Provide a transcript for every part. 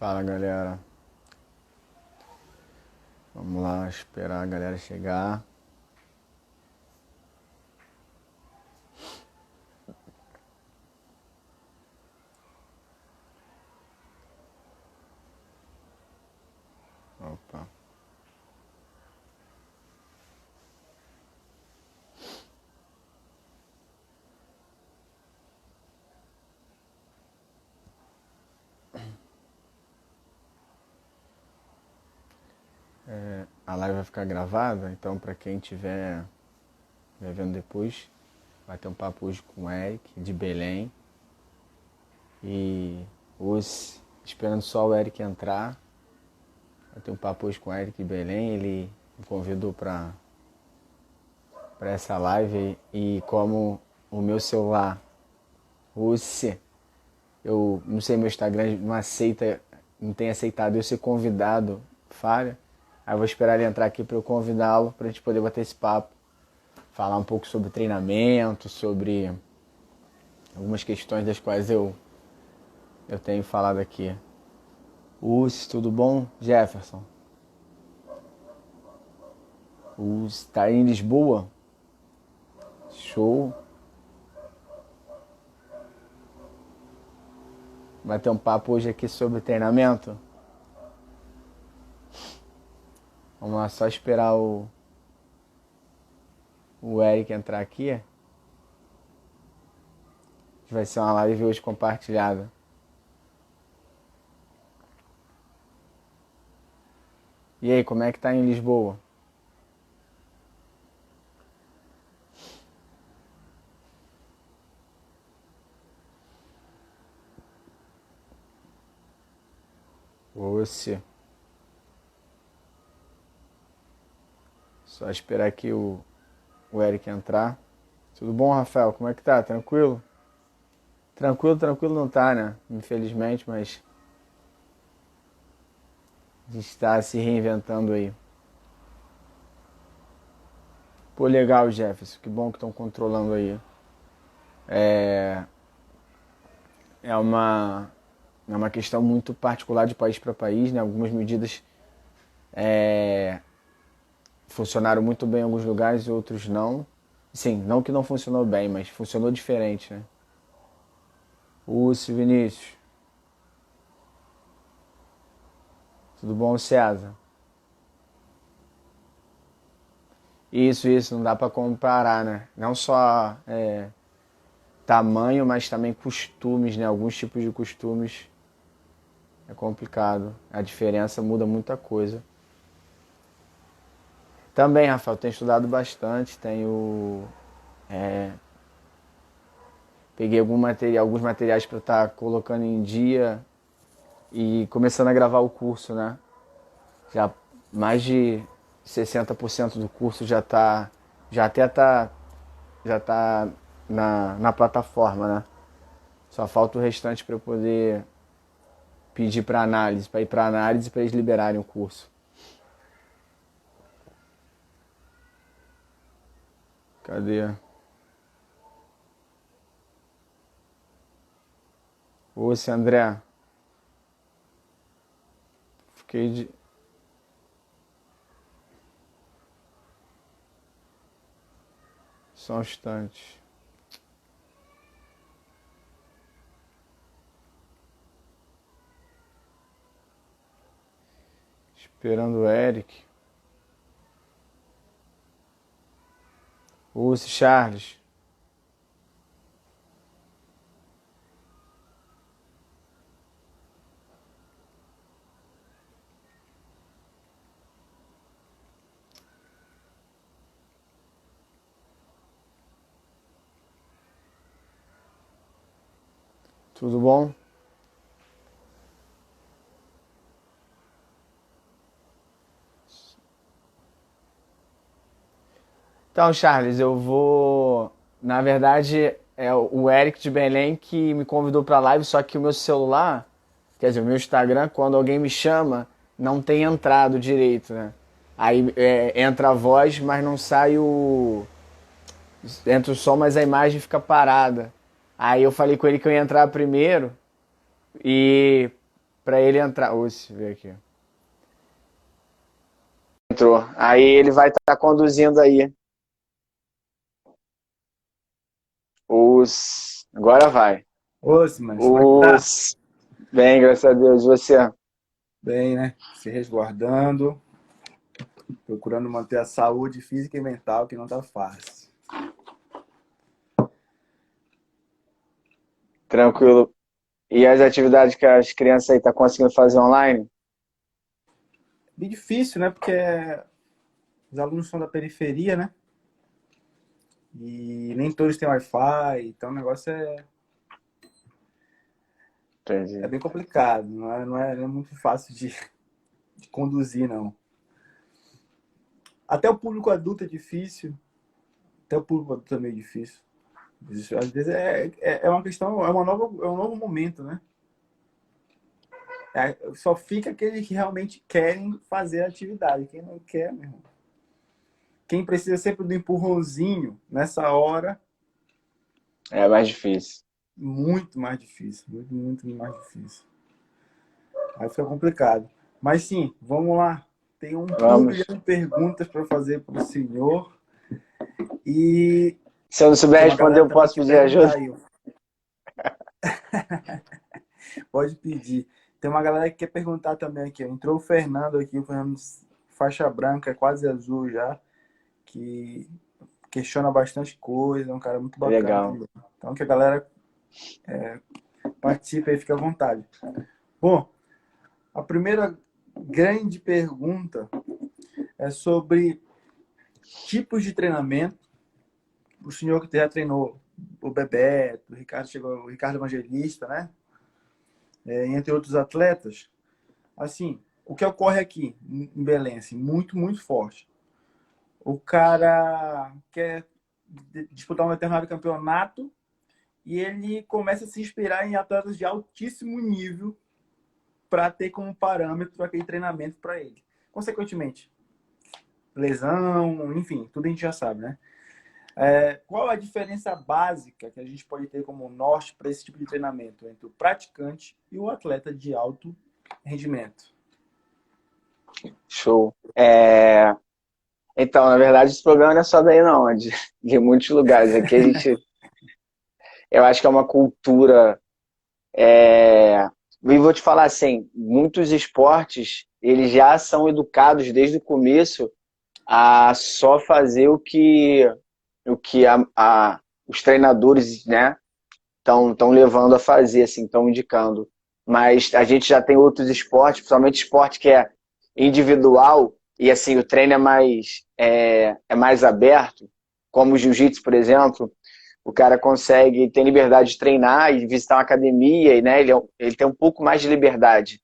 Fala, galera. Vamos lá esperar a galera chegar. Opa. A live vai ficar gravada, então para quem estiver vendo depois, vai ter um papo hoje com o Eric de Belém. E hoje, esperando só o Eric entrar, vai ter um papo hoje com o Eric de Belém. Ele me convidou para essa live e como o meu celular, eu não sei, meu Instagram não tem aceitado eu ser convidado, falha. Aí eu vou esperar ele entrar aqui para eu convidá-lo, para a gente poder bater esse papo, falar um pouco sobre treinamento, sobre algumas questões das quais eu tenho falado aqui. Tudo bom? Jefferson. Tá em Lisboa? Show. Vai ter um papo hoje aqui sobre treinamento. Vamos lá, só esperar o Eric entrar aqui. Vai ser uma live hoje compartilhada. E aí, como é que tá em Lisboa? Você. Só esperar aqui o Eric entrar. Tudo bom, Rafael? Como é que tá? Tranquilo? Tranquilo não tá, né? Infelizmente, mas a gente tá se reinventando aí. Pô, legal, Jefferson. Que bom que estão controlando aí. É uma questão muito particular de país para país, né? Algumas medidas funcionaram muito bem em alguns lugares e outros não. Sim, não que não funcionou bem, mas funcionou diferente, né? Vinícius. Tudo bom, César? Isso, não dá para comparar, né? Não só tamanho, mas também costumes, né? Alguns tipos de costumes é complicado. A diferença muda muita coisa. Também, Rafael, tenho estudado bastante, peguei alguns materiais para estar colocando em dia e começando a gravar o curso, né? Já mais de 60% do curso já tá na plataforma, né? Só falta o restante para eu poder pedir para ir para análise para eles liberarem o curso. Cadê? André. Fiquei de... Só um instante. Esperando o Eric. Charles. Tudo bom? Então, Charles, eu vou... Na verdade, é o Eric de Belém que me convidou para a live, só que o meu celular, quer dizer, o meu Instagram, quando alguém me chama, não tem entrado direito, né? Aí entra a voz, mas não sai o... Entra o som, mas a imagem fica parada. Aí eu falei com ele que eu ia entrar primeiro e Pra ele entrar. Deixa eu ver aqui. Entrou. Aí ele vai estar conduzindo aí. Agora vai. Ô, Simas, como é que tá? Os. Bem, graças a Deus. Você? Bem, né? Se resguardando, procurando manter a saúde física e mental, que não tá fácil. Tranquilo. E as atividades que as crianças aí estão conseguindo fazer online? Bem difícil, né? Porque os alunos são da periferia, né? E nem todos têm Wi-Fi, então o negócio é Entendi. bem complicado. Não é muito fácil de conduzir, não. Até o público adulto é difícil. Até o público adulto é meio difícil. Às vezes é uma questão, é um novo momento, né? Só fica aqueles que realmente querem fazer a atividade. Quem não quer, meu irmão. Quem precisa sempre do empurrãozinho nessa hora, É mais difícil. muito mais difícil. Muito, muito mais difícil. Aí fica complicado. Mas sim, vamos lá. Tem um turbilhão Vamos. de perguntas para fazer para o senhor. E Se eu não souber tem uma responder, galera eu também posso que pedir ajuda? perguntar aí. Pode pedir. Tem uma galera que quer perguntar também aqui. Entrou o Fernando aqui, o Fernando faixa branca, quase azul já, que questiona bastante coisa, é um cara muito bacana Legal. também. Então que a galera participe aí, fique à vontade. Bom, a primeira grande pergunta é sobre tipos de treinamento. O senhor que já treinou o Bebeto, o Ricardo Evangelista, né? Entre outros atletas. Assim, o que ocorre aqui em Belém, assim, muito, muito forte. O cara quer disputar um determinado campeonato e ele começa a se inspirar em atletas de altíssimo nível para ter como parâmetro aquele treinamento para ele. Consequentemente, lesão, enfim, tudo a gente já sabe, né? Qual a diferença básica que a gente pode ter como norte para esse tipo de treinamento entre o praticante e o atleta de alto rendimento? Show. Então, na verdade, esse programa não é só daí, não. É de muitos lugares. Aqui a gente. Eu acho que é uma cultura. E vou te falar assim: muitos esportes, eles já são educados desde o começo a só fazer o que os treinadores, né, estão levando a fazer, assim, estão indicando. Mas a gente já tem outros esportes, principalmente esporte que é individual, e assim, o treino é mais aberto, como o jiu-jitsu, por exemplo. O cara consegue ter liberdade de treinar e visitar uma academia, e né, ele tem um pouco mais de liberdade.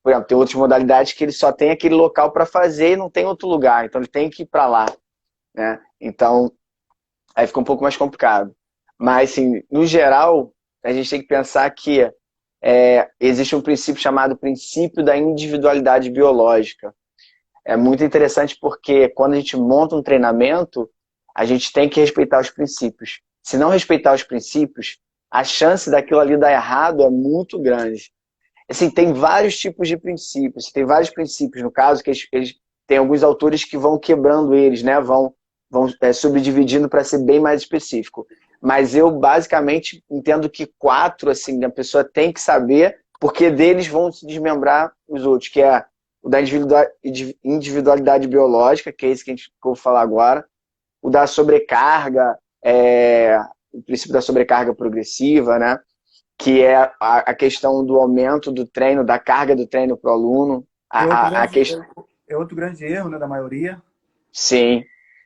Por exemplo, tem outras modalidades que ele só tem aquele local para fazer e não tem outro lugar, então ele tem que ir para lá, né? Então, aí fica um pouco mais complicado. Mas, assim, no geral, a gente tem que pensar que existe um princípio chamado princípio da individualidade biológica. É muito interessante porque quando a gente monta um treinamento, a gente tem que respeitar os princípios. Se não respeitar os princípios, a chance daquilo ali dar errado é muito grande. Assim, tem vários tipos de princípios, tem vários princípios, no caso, que eles tem alguns autores que vão quebrando eles, né? Vão subdividindo para ser bem mais específico. Mas eu, basicamente, entendo que quatro, assim, a pessoa tem que saber, porque deles vão se desmembrar os outros, que é o da individualidade biológica, que é esse que eu vou falar agora, o da sobrecarga, o princípio da sobrecarga progressiva, né? Que é a questão do aumento do treino, da carga do treino para o aluno. É outro A grande, questão, é outro grande erro, né, da maioria. sim.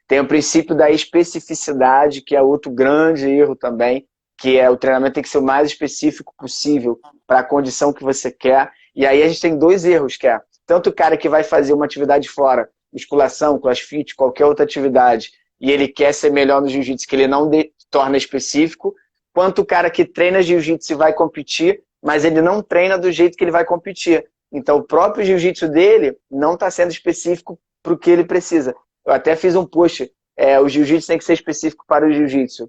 Tem o princípio da especificidade, que é outro grande erro também, que é o treinamento tem que ser o mais específico possível para a condição que você quer. E aí a gente tem dois erros, que é tanto o cara que vai fazer uma atividade fora, musculação, crossfit, qualquer outra atividade, e ele quer ser melhor no jiu-jitsu, que ele não torna específico, quanto o cara que treina jiu-jitsu e vai competir, mas ele não treina do jeito que ele vai competir. Então o próprio jiu-jitsu dele não está sendo específico para o que ele precisa. Eu até fiz um post, o jiu-jitsu tem que ser específico para o jiu-jitsu.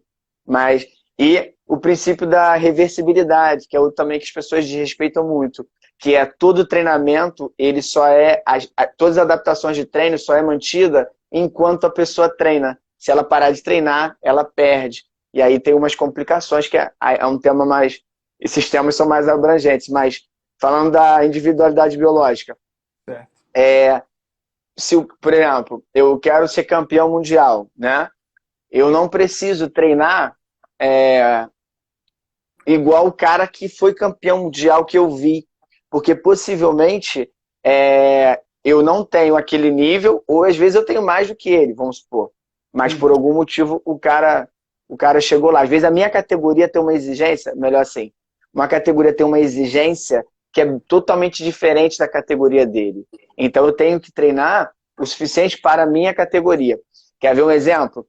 E o princípio da reversibilidade, que é outro também que as pessoas desrespeitam muito, que é todo treinamento, ele só é, todas as adaptações de treino só é mantida enquanto a pessoa treina. Se ela parar de treinar, ela perde. E aí tem umas complicações que é um tema mais, esses temas são mais abrangentes, mas falando da individualidade biológica, Certo. se, por exemplo, eu quero ser campeão mundial, né? Eu não preciso treinar é, igual o cara que foi campeão mundial que eu vi, porque possivelmente eu não tenho aquele nível, ou às vezes eu tenho mais do que ele, vamos supor. Mas por algum motivo o cara chegou lá. Às vezes a minha categoria tem uma exigência, melhor assim, uma categoria tem uma exigência que é totalmente diferente da categoria dele. Então eu tenho que treinar o suficiente para a minha categoria. Quer ver um exemplo?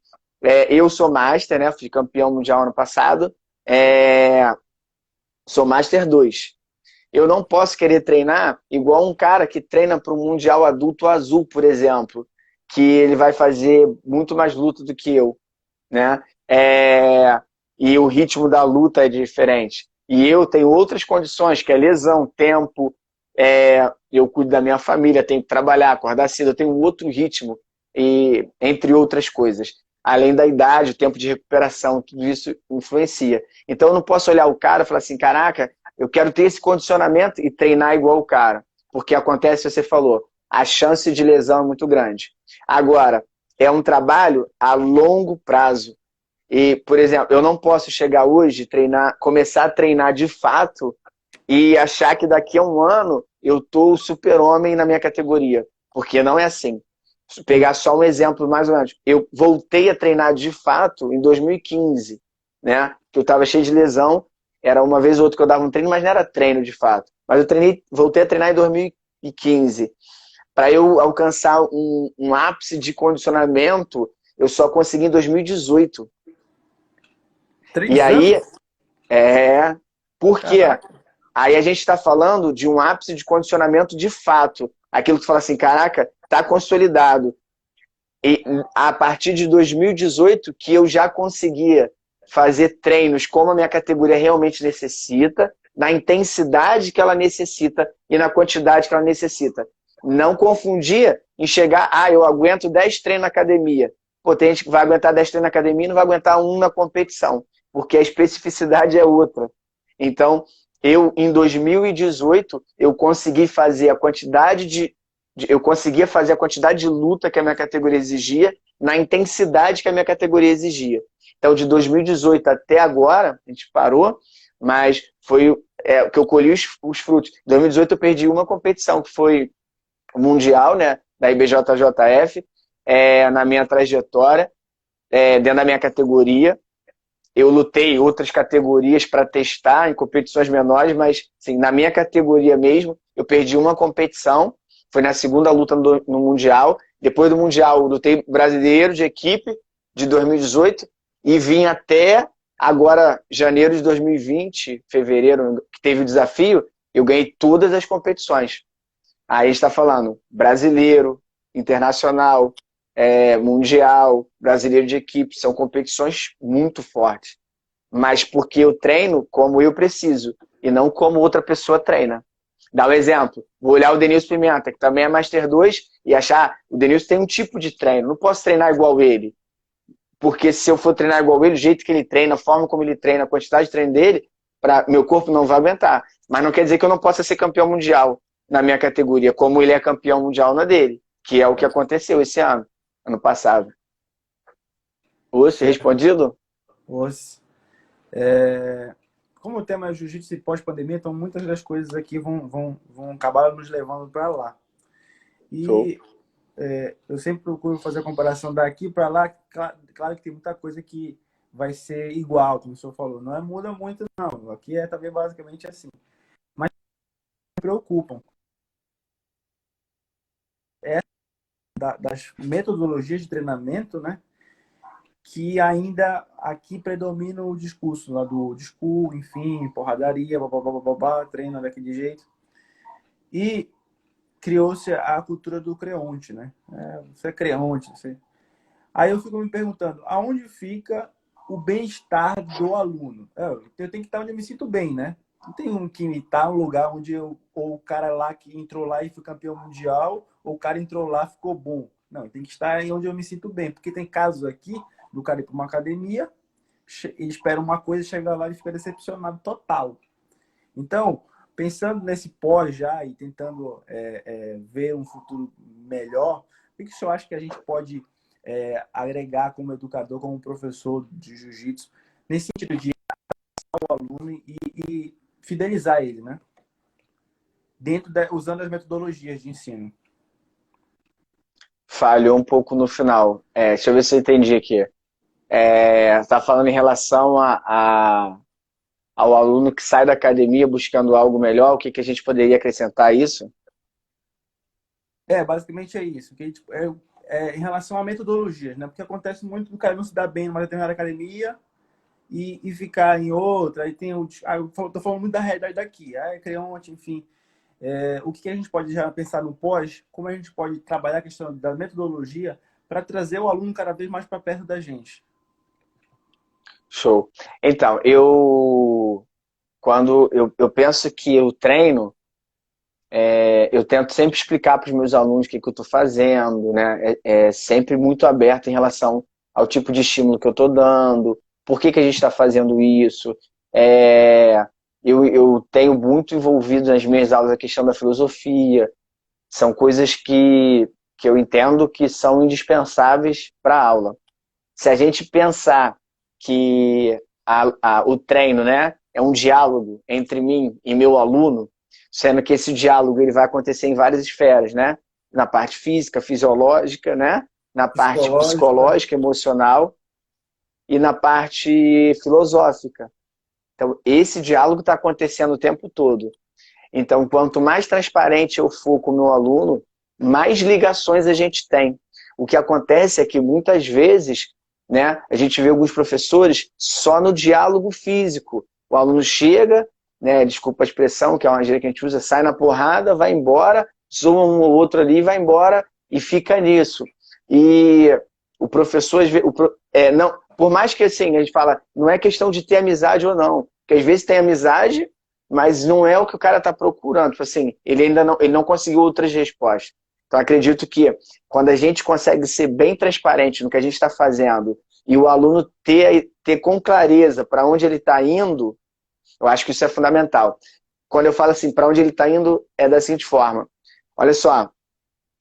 Eu sou master, né? Fui campeão mundial ano passado. É, sou Master 2. Eu não posso querer treinar igual um cara que treina para o Mundial Adulto Azul, por exemplo, que ele vai fazer muito mais luta do que eu, né? E o ritmo da luta é diferente. E eu tenho outras condições, que é lesão, tempo, eu cuido da minha família, tenho que trabalhar, acordar cedo, eu tenho outro ritmo, e entre outras coisas. Além da idade, o tempo de recuperação, tudo isso influencia. Então eu não posso olhar o cara e falar assim, caraca, eu quero ter esse condicionamento e treinar igual o cara. Porque acontece, você falou, a chance de lesão é muito grande. Agora, é um trabalho a longo prazo. E, por exemplo, eu não posso chegar hoje, treinar, começar a treinar de fato e achar que daqui a um ano eu tô o super-homem na minha categoria. Porque não é assim. Se pegar só um exemplo mais ou menos. Eu voltei a treinar de fato em 2015, né? Que eu estava cheio de lesão. Era uma vez ou outra que eu dava um treino, mas não era treino de fato. Mas eu voltei a treinar em 2015. Para eu alcançar um ápice de condicionamento, eu só consegui em 2018. E 3 anos? aí, por quê? Caraca. Aí a gente está falando de um ápice de condicionamento de fato. Aquilo que tu fala assim, caraca, tá consolidado. E a partir de 2018 que eu já conseguia fazer treinos como a minha categoria realmente necessita, na intensidade que ela necessita e na quantidade que ela necessita. Não confundia em chegar, eu aguento 10 treinos na academia. Pô, tem gente que vai aguentar 10 treinos na academia e não vai aguentar um na competição, porque a especificidade é outra. Então, em 2018, eu consegui fazer a quantidade eu conseguia fazer a quantidade de luta que a minha categoria exigia na intensidade que a minha categoria exigia. Então, de 2018 até agora, a gente parou, mas foi que eu colhi os frutos. Em 2018 eu perdi uma competição, que foi o Mundial, né, da IBJJF, na minha trajetória, dentro da minha categoria. Eu lutei em outras categorias para testar em competições menores, mas assim, na minha categoria mesmo, eu perdi uma competição, foi na segunda luta no Mundial. Depois do Mundial, eu lutei brasileiro de equipe de 2018 e vim até agora, janeiro de 2020, fevereiro, que teve o desafio, eu ganhei todas as competições. Aí está falando brasileiro, internacional, mundial, brasileiro de equipe, são competições muito fortes. Mas porque eu treino como eu preciso e não como outra pessoa treina. Dá um exemplo. Vou olhar o Denilson Pimenta, que também é Master 2, e achar o Denilson tem um tipo de treino. Não posso treinar igual ele. Porque se eu for treinar igual ele, o jeito que ele treina, a forma como ele treina, a quantidade de treino dele, meu corpo não vai aguentar. Mas não quer dizer que eu não possa ser campeão mundial na minha categoria, como ele é campeão mundial na dele, que é o que aconteceu esse ano passado. Oxe, Certo. respondido? Os- Como o tema é jiu-jitsu e pós-pandemia, então muitas das coisas aqui vão acabar nos levando para lá. Show. E eu sempre procuro fazer a comparação daqui para lá. Claro que tem muita coisa que vai ser igual, como o senhor falou. Não muda muito, não. Aqui é também basicamente assim. Mas me preocupam. É das metodologias de treinamento, né? Que ainda aqui predomina o discurso lá do discurso, enfim, porradaria, babá, treina daquele jeito. E criou-se a cultura do creonte, né? Você é creonte, você... Aí eu fico me perguntando, aonde fica o bem-estar do aluno? Eu tenho que estar onde eu me sinto bem, né? Não tem um que imitar um lugar onde ou o cara lá que entrou lá e foi campeão mundial, ou o cara entrou lá e ficou bom. Não, tem que estar aí onde eu me sinto bem. Porque tem casos aqui do cara ir para uma academia, ele espera uma coisa, chega lá e fica decepcionado total. Então, pensando nesse pós já e tentando ver um futuro melhor, o que o senhor acha que a gente pode agregar como educador, como professor de jiu-jitsu, nesse sentido de o aluno e fidelizar ele, né? Usando as metodologias de ensino. Falhou um pouco no final. Deixa eu ver se eu entendi aqui. Você está falando em relação ao aluno que sai da academia buscando algo melhor, o que, que a gente poderia acrescentar a isso? Basicamente é isso. Que, tipo, em relação a metodologias, né? Porque acontece muito do cara não se dar bem numa determinada academia e ficar em outra. Aí tem eu tô falando muito da realidade daqui. Creonte, enfim. O que a gente pode já pensar no pós? Como a gente pode trabalhar a questão da metodologia para trazer o aluno cada vez mais para perto da gente? Show. Então, quando eu penso que eu treino, eu tento sempre explicar para os meus alunos o que, que eu estou fazendo, né? É sempre muito aberto em relação ao tipo de estímulo que eu estou dando, por que, que a gente está fazendo isso. Eu tenho muito envolvido nas minhas aulas a questão da filosofia, são coisas que eu entendo que são indispensáveis para a aula. Se a gente pensar que o treino, né, é um diálogo entre mim e meu aluno, sendo que esse diálogo ele vai acontecer em várias esferas, né? Na parte física, fisiológica, né? Na parte Psicológica. psicológica, emocional e na parte filosófica. Então, esse diálogo está acontecendo o tempo todo. Então, quanto mais transparente eu for com o meu aluno, mais ligações a gente tem. O que acontece é que muitas vezes, né, a gente vê alguns professores só no diálogo físico. O aluno chega, né, desculpa a expressão, que é uma gíria que a gente usa, sai na porrada, vai embora, zoa um ou outro ali, vai embora e fica nisso. E o professor, não, por mais que assim, a gente fala, não é questão de ter amizade ou não, porque às vezes tem amizade, mas não é o que o cara está procurando. Tipo assim, ele não conseguiu outras respostas. Então, acredito que quando a gente consegue ser bem transparente no que a gente está fazendo e o aluno ter com clareza para onde ele está indo, eu acho que isso é fundamental. Quando eu falo assim, para onde ele está indo, é da seguinte forma. Olha só,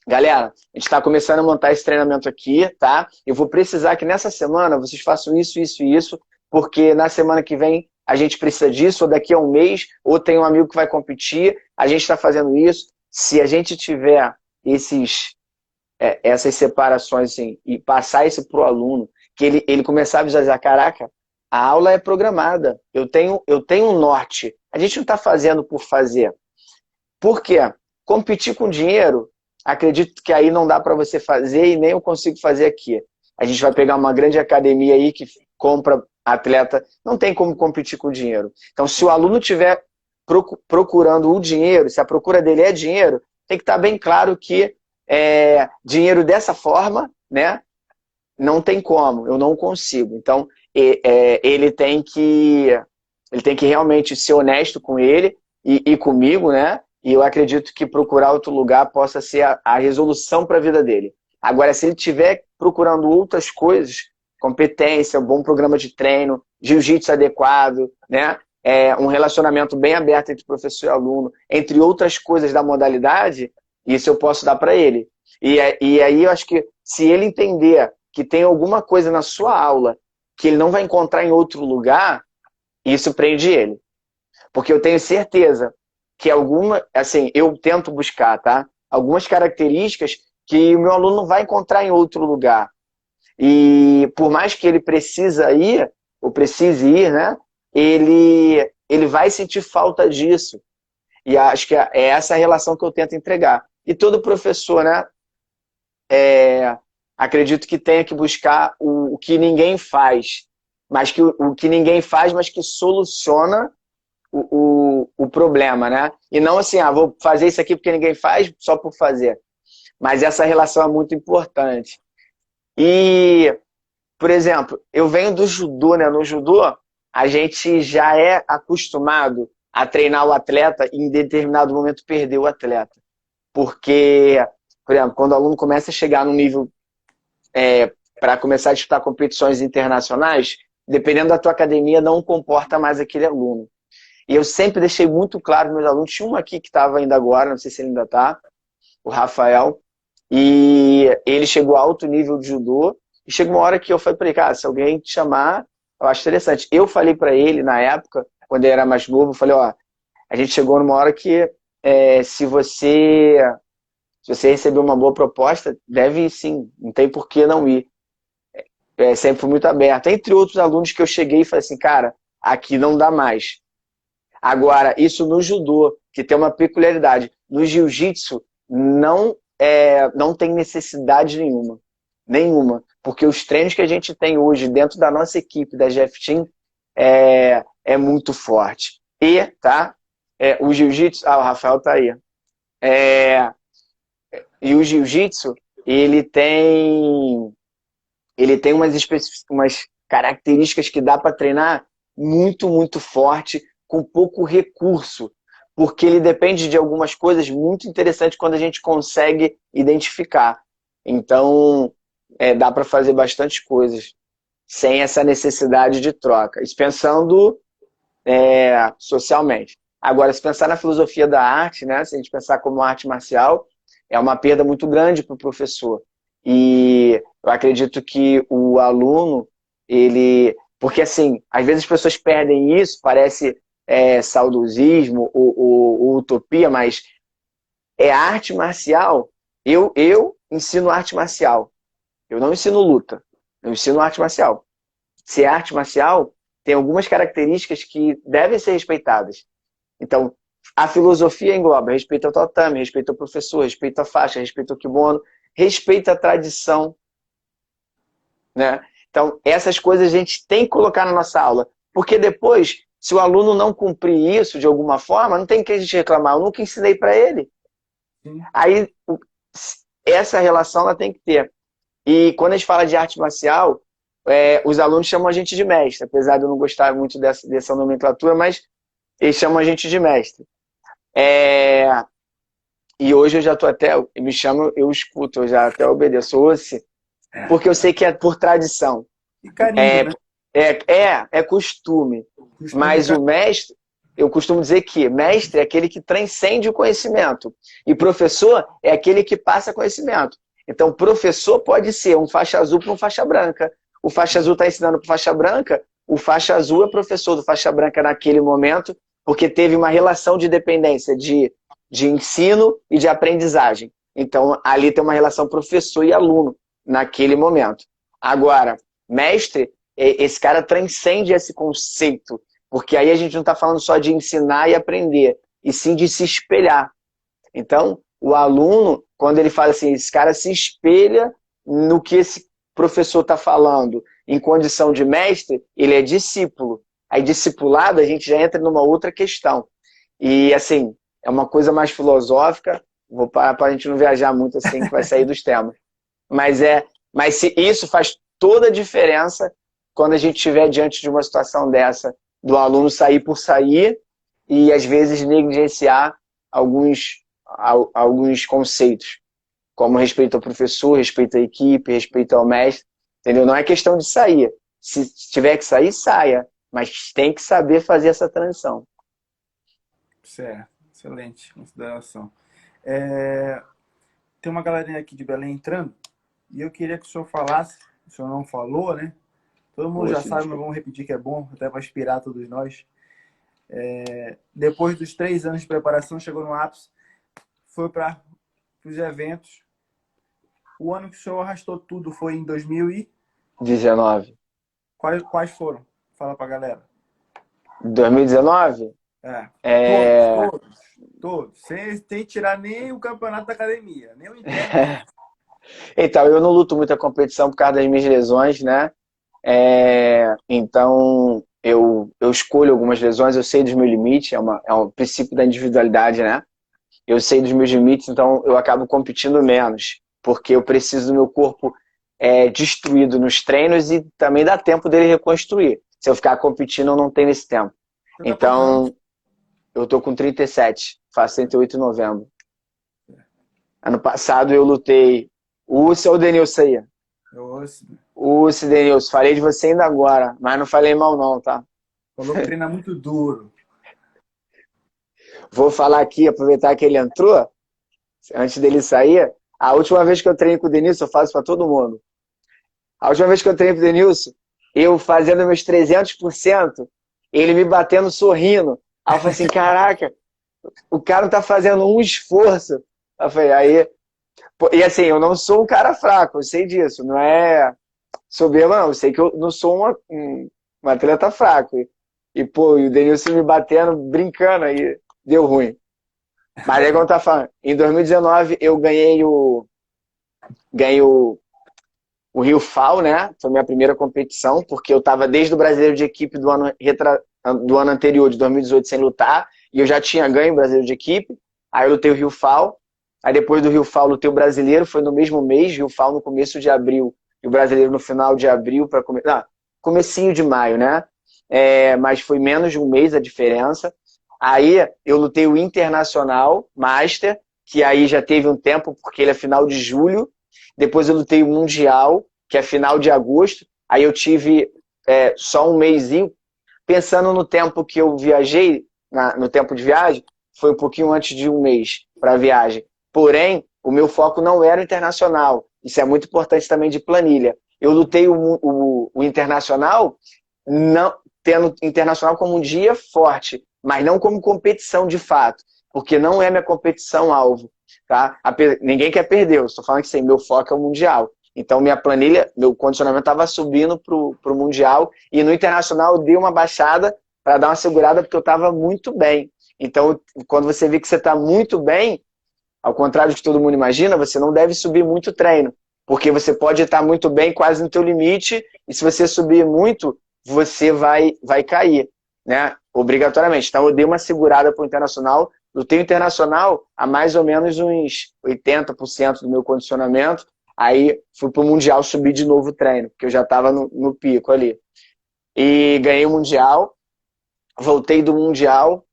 galera, a gente está começando a montar esse treinamento aqui, tá? Eu vou precisar que nessa semana vocês façam isso, isso e isso, porque na semana que vem a gente precisa disso, ou daqui a um mês, ou tem um amigo que vai competir, a gente está fazendo isso. Se a gente tiver essas separações assim, e passar isso para o aluno, que ele começar a visualizar, caraca, a aula é programada, eu tenho um norte, a gente não está fazendo por fazer. Por quê? Competir com dinheiro, acredito que aí não dá para você fazer e nem eu consigo fazer aqui. A gente vai pegar uma grande academia aí que compra atleta, não tem como competir com dinheiro. Então, se o aluno estiver procurando o dinheiro, se a procura dele é dinheiro, tem que estar bem claro que dinheiro dessa forma, né, não tem como, eu não consigo. Então, ele tem que realmente ser honesto com ele e comigo, né? E eu acredito que procurar outro lugar possa ser a resolução para a vida dele. Agora, se ele estiver procurando outras coisas, competência, um bom programa de treino, jiu-jitsu adequado, né? Um relacionamento bem aberto entre professor e aluno, entre outras coisas da modalidade, isso eu posso dar para ele. E aí eu acho que se ele entender que tem alguma coisa na sua aula que ele não vai encontrar em outro lugar, isso prende ele. Porque eu tenho certeza que assim, eu tento buscar, tá? Algumas características que o meu aluno não vai encontrar em outro lugar. E por mais que ele precise ir, né? Ele vai sentir falta disso. E acho que é essa a relação que eu tento entregar. E todo professor, né? Acredito que tenha que buscar o que ninguém faz, mas o que ninguém faz, mas que soluciona o problema, né? E não assim, vou fazer isso aqui porque ninguém faz, só por fazer. Mas essa relação é muito importante. E, por exemplo, eu venho do judô, né? No judô, a gente já é acostumado a treinar o atleta e em determinado momento perder o atleta. Porque, por exemplo, quando o aluno começa a chegar no nível para começar a disputar competições internacionais, dependendo da tua academia, não comporta mais aquele aluno. E eu sempre deixei muito claro para meus alunos, tinha um aqui que estava ainda agora, não sei se ele ainda está, o Rafael, e ele chegou a alto nível de judô, e chegou uma hora que eu falei para ele, cara, se alguém te chamar, eu acho interessante. Eu falei para ele, na época, quando ele era mais novo, eu falei, ó, a gente chegou numa hora que se você receber uma boa proposta, deve ir sim, não tem por que não ir. Sempre fui muito aberto. Entre outros alunos que eu cheguei e falei assim, cara, aqui não dá mais. Agora, isso no judô, que tem uma peculiaridade. No jiu-jitsu, não tem necessidade nenhuma. Nenhuma. Porque os treinos que a gente tem hoje dentro da nossa equipe, da GF Team, é muito forte. E, tá? O jiu-jitsu... Ah, o Rafael tá aí. E o jiu-jitsu, ele tem umas características que dá para treinar muito, muito forte, com pouco recurso, porque ele depende de algumas coisas muito interessantes quando a gente consegue identificar. Então, dá para fazer bastante coisas sem essa necessidade de troca. Isso pensando socialmente. Agora, se pensar na filosofia da arte, né, se a gente pensar como arte marcial, é uma perda muito grande para o professor. E eu acredito que o aluno, porque assim, às vezes as pessoas perdem isso, parece saudosismo ou utopia, mas arte marcial. Eu ensino arte marcial. Eu não ensino luta. Eu ensino arte marcial. Se é arte marcial, tem algumas características que devem ser respeitadas. Então, a filosofia engloba respeito ao tatame, respeito ao professor, respeito à faixa, respeito ao kimono, respeito à tradição, né? Então, essas coisas a gente tem que colocar na nossa aula, porque depois, se o aluno não cumprir isso de alguma forma, não tem que a gente reclamar, eu nunca ensinei para ele. Sim. Aí, essa relação ela tem que ter. E quando a gente fala de arte marcial, os alunos chamam a gente de mestre, apesar de eu não gostar muito dessa nomenclatura, mas eles chamam a gente de mestre. E hoje eu já estou me chamam, eu escuto, eu já até obedeço, porque eu sei que é por tradição. E carinho, né? É costume. Mas o mestre, eu costumo dizer que mestre é aquele que transcende o conhecimento. E professor é aquele que passa conhecimento. Então, professor pode ser um faixa azul para um faixa branca. O faixa azul está ensinando para faixa branca, o faixa azul é professor do faixa branca naquele momento, porque teve uma relação de dependência de ensino e de aprendizagem. Então, ali tem uma relação professor e aluno naquele momento. Agora, mestre, esse cara transcende esse conceito, porque aí a gente não está falando só de ensinar e aprender, e sim de se espelhar. Então, o aluno, quando ele fala assim, esse cara se espelha no que esse professor está falando em condição de mestre, ele é discípulo. Aí, discipulado, a gente já entra numa outra questão. E, assim, é uma coisa mais filosófica, vou parar para a gente não viajar muito assim, que vai sair dos temas. Mas isso faz toda a diferença quando a gente estiver diante de uma situação dessa, do aluno sair por sair e, às vezes, negligenciar alguns conceitos, como respeito ao professor, respeito à equipe, respeito ao mestre, entendeu? Não é questão de sair. Se tiver que sair, saia, mas tem que saber fazer essa transição. Certo, excelente consideração. Tem uma galerinha aqui de Belém entrando, e eu queria que o senhor falasse, o senhor não falou, né? Todo mundo já sabe, mas vamos repetir que é bom, até para inspirar todos nós. Depois dos 3 anos de preparação, chegou no ápice, foi para os eventos. O ano que o senhor arrastou tudo foi em 2019. Quais foram? Fala para a galera. 2019? Todos. Sem tirar nem o campeonato da academia, nem o interno. Então, eu não luto muita competição por causa das minhas lesões, né? Então, eu escolho algumas lesões, eu sei dos meus limites, é um princípio da individualidade, né? Eu sei dos meus limites, então eu acabo competindo menos, porque eu preciso do meu corpo destruído nos treinos e também dá tempo dele reconstruir. Se eu ficar competindo, eu não tenho esse tempo. Então, Eu tô com 37, faço 38 em novembro. Ano passado eu lutei. O seu Denilson aí. O Denilson, falei de você ainda agora, mas não falei mal não, tá? Falou que treina muito duro. Vou falar aqui, aproveitar que ele entrou, antes dele sair. A última vez que eu treinei com o Denilson, eu faço para todo mundo. A última vez que eu treinei com o Denilson, eu fazendo meus 300%, ele me batendo, sorrindo. Aí eu falei assim, caraca, o cara não tá fazendo um esforço. Eu falei, aí... E assim, eu não sou um cara fraco, eu sei disso. Não é soberba, não. Eu sei que eu não sou um atleta fraco. Pô, e o Denilson me batendo, brincando, aí deu ruim. Mas aí, como tá falando, em 2019 eu ganhei o Rio FAO, né? Foi minha primeira competição, porque eu tava desde o brasileiro de equipe do ano anterior, de 2018, sem lutar, e eu já tinha ganho o brasileiro de equipe. Aí eu lutei o Rio FAO. Aí depois do Rio FAO, lutei o brasileiro, foi no mesmo mês, Rio FAO no começo de abril, e o brasileiro no final de abril, comecinho de maio, né? Mas foi menos de um mês a diferença. Aí eu lutei o Internacional Master, que aí já teve um tempo, porque ele é final de julho. Depois eu lutei o Mundial, que é final de agosto. Aí eu tive só um mesinho. Pensando no tempo que eu viajei, no tempo de viagem, foi um pouquinho antes de um mês para a viagem. Porém, o meu foco não era internacional. Isso é muito importante também de planilha. Eu lutei o internacional, não tendo internacional como um dia forte, mas não como competição de fato, porque não é minha competição-alvo. Tá? Ninguém quer perder, eu estou falando que sim, meu foco é o mundial. Então, minha planilha, meu condicionamento estava subindo para o mundial, e no internacional eu dei uma baixada para dar uma segurada, porque eu estava muito bem. Então, quando você vê que você está muito bem, ao contrário do que todo mundo imagina, você não deve subir muito treino, porque você pode estar muito bem, quase no teu limite, e se você subir muito, você vai cair, né? Obrigatoriamente. Então, eu dei uma segurada para o internacional. Lutei internacional a mais ou menos uns 80% do meu condicionamento. Aí fui para o Mundial subir de novo o treino, porque eu já estava no pico ali. E ganhei o Mundial, voltei do Mundial,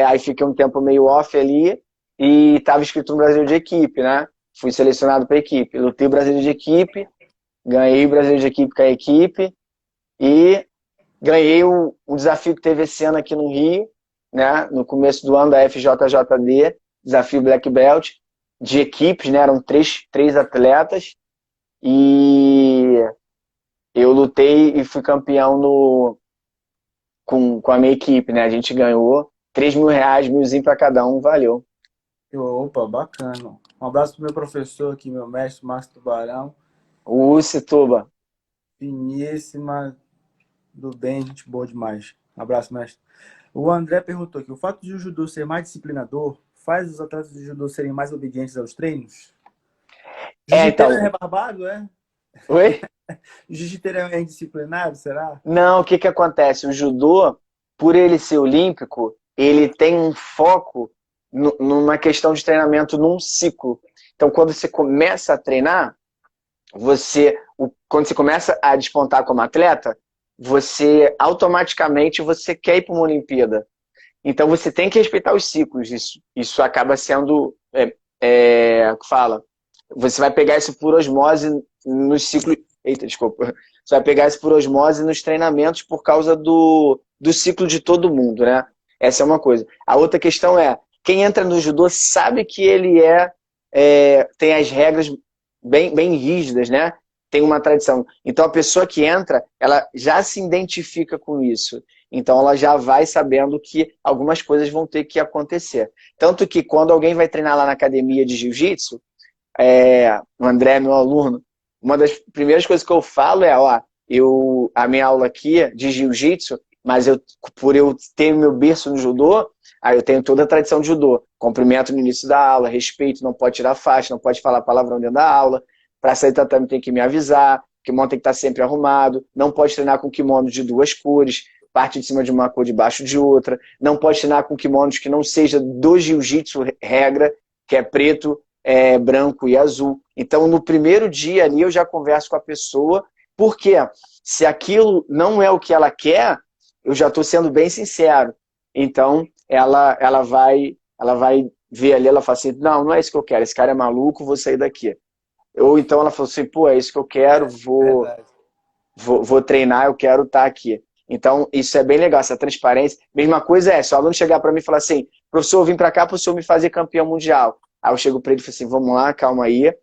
aí fiquei um tempo meio off ali e estava inscrito no Brasil de equipe, né? Fui selecionado para equipe. Lutei o Brasil de equipe, ganhei o Brasil de equipe com a equipe e ganhei o desafio que teve esse ano aqui no Rio, né? No começo do ano da FJJD, desafio Black Belt, de equipes, né? Eram três atletas e eu lutei e fui campeão com a minha equipe, né? A gente ganhou R$ 3.000, milzinho para cada um, valeu. Opa, bacana. Um abraço pro meu professor aqui, meu mestre, Márcio Tubarão. Cituba. Finíssima, do bem, gente boa demais. Um abraço, mestre. O André perguntou aqui, o fato de o judô ser mais disciplinador faz os atletas de judô serem mais obedientes aos treinos? Jiu-jiteiro é rebarbado, é? Oi? Jiu-jiteiro é indisciplinado, será? Não, o que acontece? O judô, por ele ser olímpico, ele tem um foco numa questão de treinamento num ciclo. Então, quando você começa a treinar, quando você começa a despontar como atleta, você automaticamente você quer ir para uma Olimpíada. Então, você tem que respeitar os ciclos. Isso acaba sendo, fala, você vai pegar isso por osmose nos ciclos. Eita, desculpa. Você vai pegar isso por osmose nos treinamentos por causa do ciclo de todo mundo, né? Essa é uma coisa. A outra questão é, quem entra no judô sabe que ele tem as regras bem rígidas, né? Tem uma tradição. Então, a pessoa que entra, ela já se identifica com isso. Então, ela já vai sabendo que algumas coisas vão ter que acontecer. Tanto que, quando alguém vai treinar lá na academia de jiu-jitsu, o André, meu aluno, uma das primeiras coisas que eu falo é, a minha aula aqui de jiu-jitsu, mas por eu ter meu berço no judô, aí eu tenho toda a tradição de judô. Cumprimento no início da aula, respeito, não pode tirar faixa, não pode falar palavrão dentro da aula. Para sair tatame tem que me avisar, o kimono tem que estar sempre arrumado, não pode treinar com kimono de duas cores, parte de cima de uma cor, debaixo de outra, não pode treinar com kimonos que não seja do jiu-jitsu regra, que é preto, branco e azul. Então, no primeiro dia ali, eu já converso com a pessoa, porque se aquilo não é o que ela quer, eu já estou sendo bem sincero. Então, ela vai ver ali, ela fala assim, não, não é isso que eu quero, esse cara é maluco, vou sair daqui. Ou então ela falou assim, pô, é isso que eu quero, Verdade. vou treinar, eu quero estar aqui. Então, isso é bem legal, essa transparência. Mesma coisa é, se o aluno chegar para mim e falar assim, professor, eu vim para cá para o senhor me fazer campeão mundial. Aí eu chego para ele e falo assim, vamos lá, calma aí.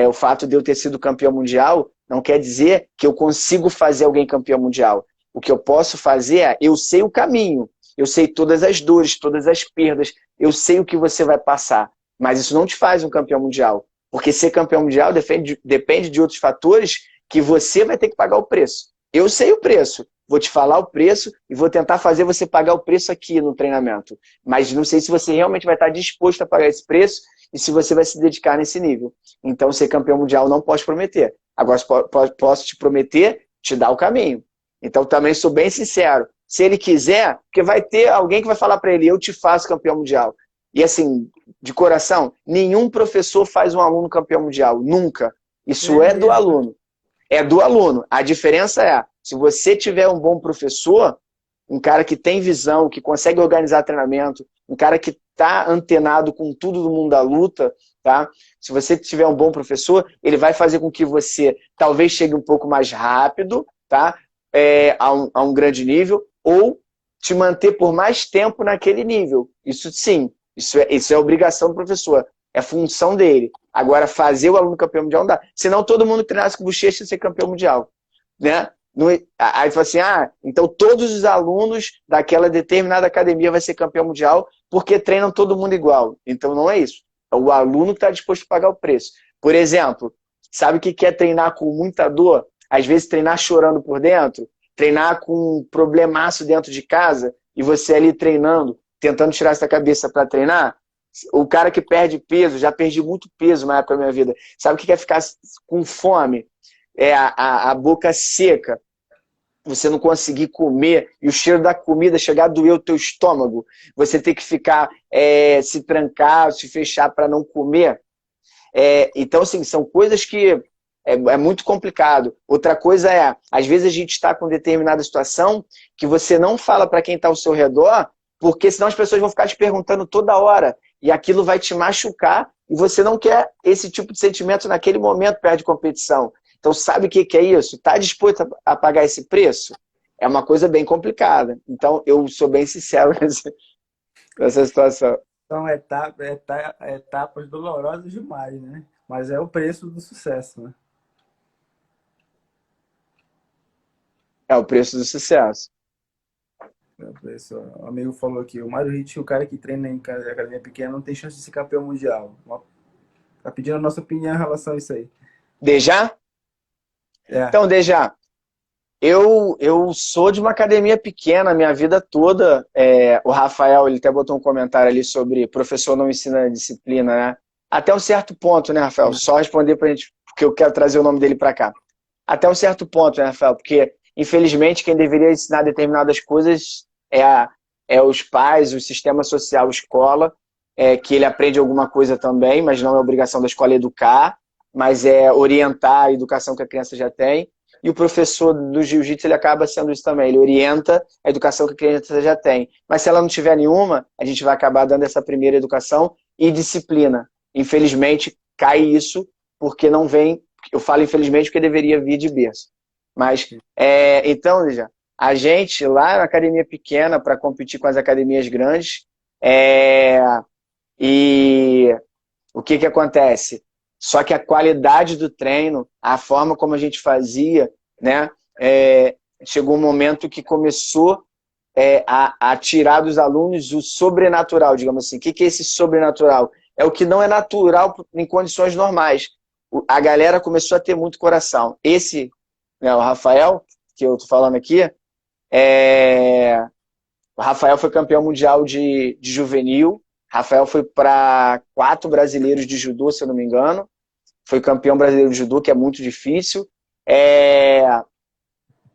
O fato de eu ter sido campeão mundial não quer dizer que eu consigo fazer alguém campeão mundial. O que eu posso fazer é, eu sei o caminho, eu sei todas as dores, todas as perdas, eu sei o que você vai passar. Mas isso não te faz um campeão mundial. Porque ser campeão mundial depende de outros fatores que você vai ter que pagar o preço. Eu sei o preço, vou te falar o preço e vou tentar fazer você pagar o preço aqui no treinamento. Mas não sei se você realmente vai estar disposto a pagar esse preço e se você vai se dedicar nesse nível. Então, ser campeão mundial não posso prometer. Agora, posso te prometer, te dar o caminho. Então, também sou bem sincero. Se ele quiser, porque vai ter alguém que vai falar para ele, eu te faço campeão mundial. E assim, de coração, nenhum professor faz um aluno campeão mundial. Nunca. Isso é do aluno. É do aluno. A diferença é, se você tiver um bom professor, um cara que tem visão, que consegue organizar treinamento, um cara que está antenado com tudo do mundo da luta, tá? Se você tiver um bom professor, ele vai fazer com que você talvez chegue um pouco mais rápido, tá? A um grande nível, ou te manter por mais tempo naquele nível. Isso sim, isso é obrigação do professor, é função dele. Agora, fazer o aluno campeão mundial não dá. Senão todo mundo treinasse com bochecha e ser campeão mundial. Né? Aí fala assim, então todos os alunos daquela determinada academia vai ser campeão mundial porque treinam todo mundo igual. Então não é isso. É o aluno que está disposto a pagar o preço. Por exemplo, sabe o que é treinar com muita dor? Às vezes treinar chorando por dentro, treinar com um problemaço dentro de casa e você ali treinando, tentando tirar essa cabeça para treinar. O cara que perde peso, já perdi muito peso na época da minha vida. Sabe o que é ficar com fome? A boca seca, você não conseguir comer e o cheiro da comida chegar a doer o teu estômago, você ter que ficar, se trancar, se fechar para não comer. Então, assim, são coisas que é muito complicado. Outra coisa é, às vezes a gente está com determinada situação que você não fala para quem está ao seu redor, porque senão as pessoas vão ficar te perguntando toda hora e aquilo vai te machucar e você não quer esse tipo de sentimento naquele momento perto de competição. Então, sabe o que é isso? Está disposto a pagar esse preço? É uma coisa bem complicada. Então, eu sou bem sincero nessa situação. São etapas dolorosas demais, né? Mas é o preço do sucesso, né? É o preço do sucesso. O amigo falou aqui, o Mário Hit, o cara que treina em academia pequena, não tem chance de ser campeão mundial. Tá pedindo a nossa opinião em relação a isso aí. Deja? Então, Deja, eu sou de uma academia pequena a minha vida toda. O Rafael, ele até botou um comentário ali sobre professor não ensina disciplina, né? Até um certo ponto, né, Rafael? Só responder pra gente, porque eu quero trazer o nome dele para cá. Até um certo ponto, né, Rafael? Porque, infelizmente, quem deveria ensinar determinadas coisas é os pais, o sistema social, a escola, que ele aprende alguma coisa também, mas não é obrigação da escola educar, mas é orientar a educação que a criança já tem. E o professor do jiu-jitsu, ele acaba sendo isso também, ele orienta a educação que a criança já tem. Mas se ela não tiver nenhuma, a gente vai acabar dando essa primeira educação e disciplina. Infelizmente, cai isso, porque não vem, eu falo infelizmente porque deveria vir de berço. Mas, então, já, a gente lá na academia pequena, para competir com as academias grandes, e o que acontece? Só que a qualidade do treino, a forma como a gente fazia, né, chegou um momento que começou a tirar dos alunos o sobrenatural, digamos assim. O que é esse sobrenatural? É o que não é natural em condições normais. A galera começou a ter muito coração. Esse, né, o Rafael, que eu tô falando aqui, o Rafael foi campeão mundial de juvenil. Rafael foi para 4 brasileiros de judô, se eu não me engano. Foi campeão brasileiro de judô, que é muito difícil.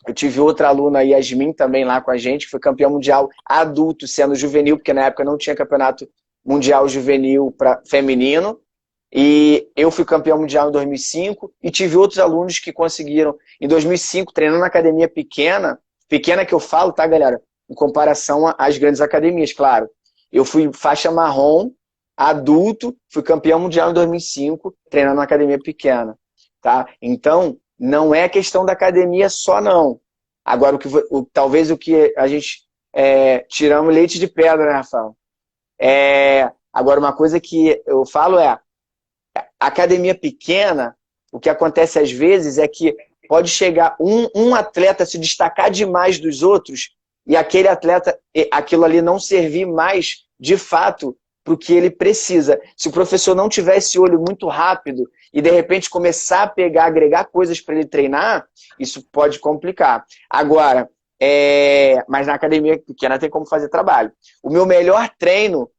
Eu tive outra aluna, Yasmin, também lá com a gente, que foi campeão mundial adulto, sendo juvenil, porque na época não tinha campeonato mundial juvenil feminino. E eu fui campeão mundial em 2005 e tive outros alunos que conseguiram, em 2005, treinando na academia pequena que eu falo, tá, galera? Em comparação às grandes academias, claro. Eu fui faixa marrom, adulto, fui campeão mundial em 2005, treinando na academia pequena, tá? Então, não é questão da academia só, não. Agora, talvez o que a gente tiramos leite de pedra, né, Rafael? Agora, uma coisa que eu falo academia pequena, o que acontece às vezes é que pode chegar um atleta se destacar demais dos outros e aquele atleta, aquilo ali não servir mais, de fato, para o que ele precisa. Se o professor não tiver esse olho muito rápido e, de repente, começar a pegar, agregar coisas para ele treinar, isso pode complicar. Agora, mas na academia pequena tem como fazer trabalho. O meu melhor treino,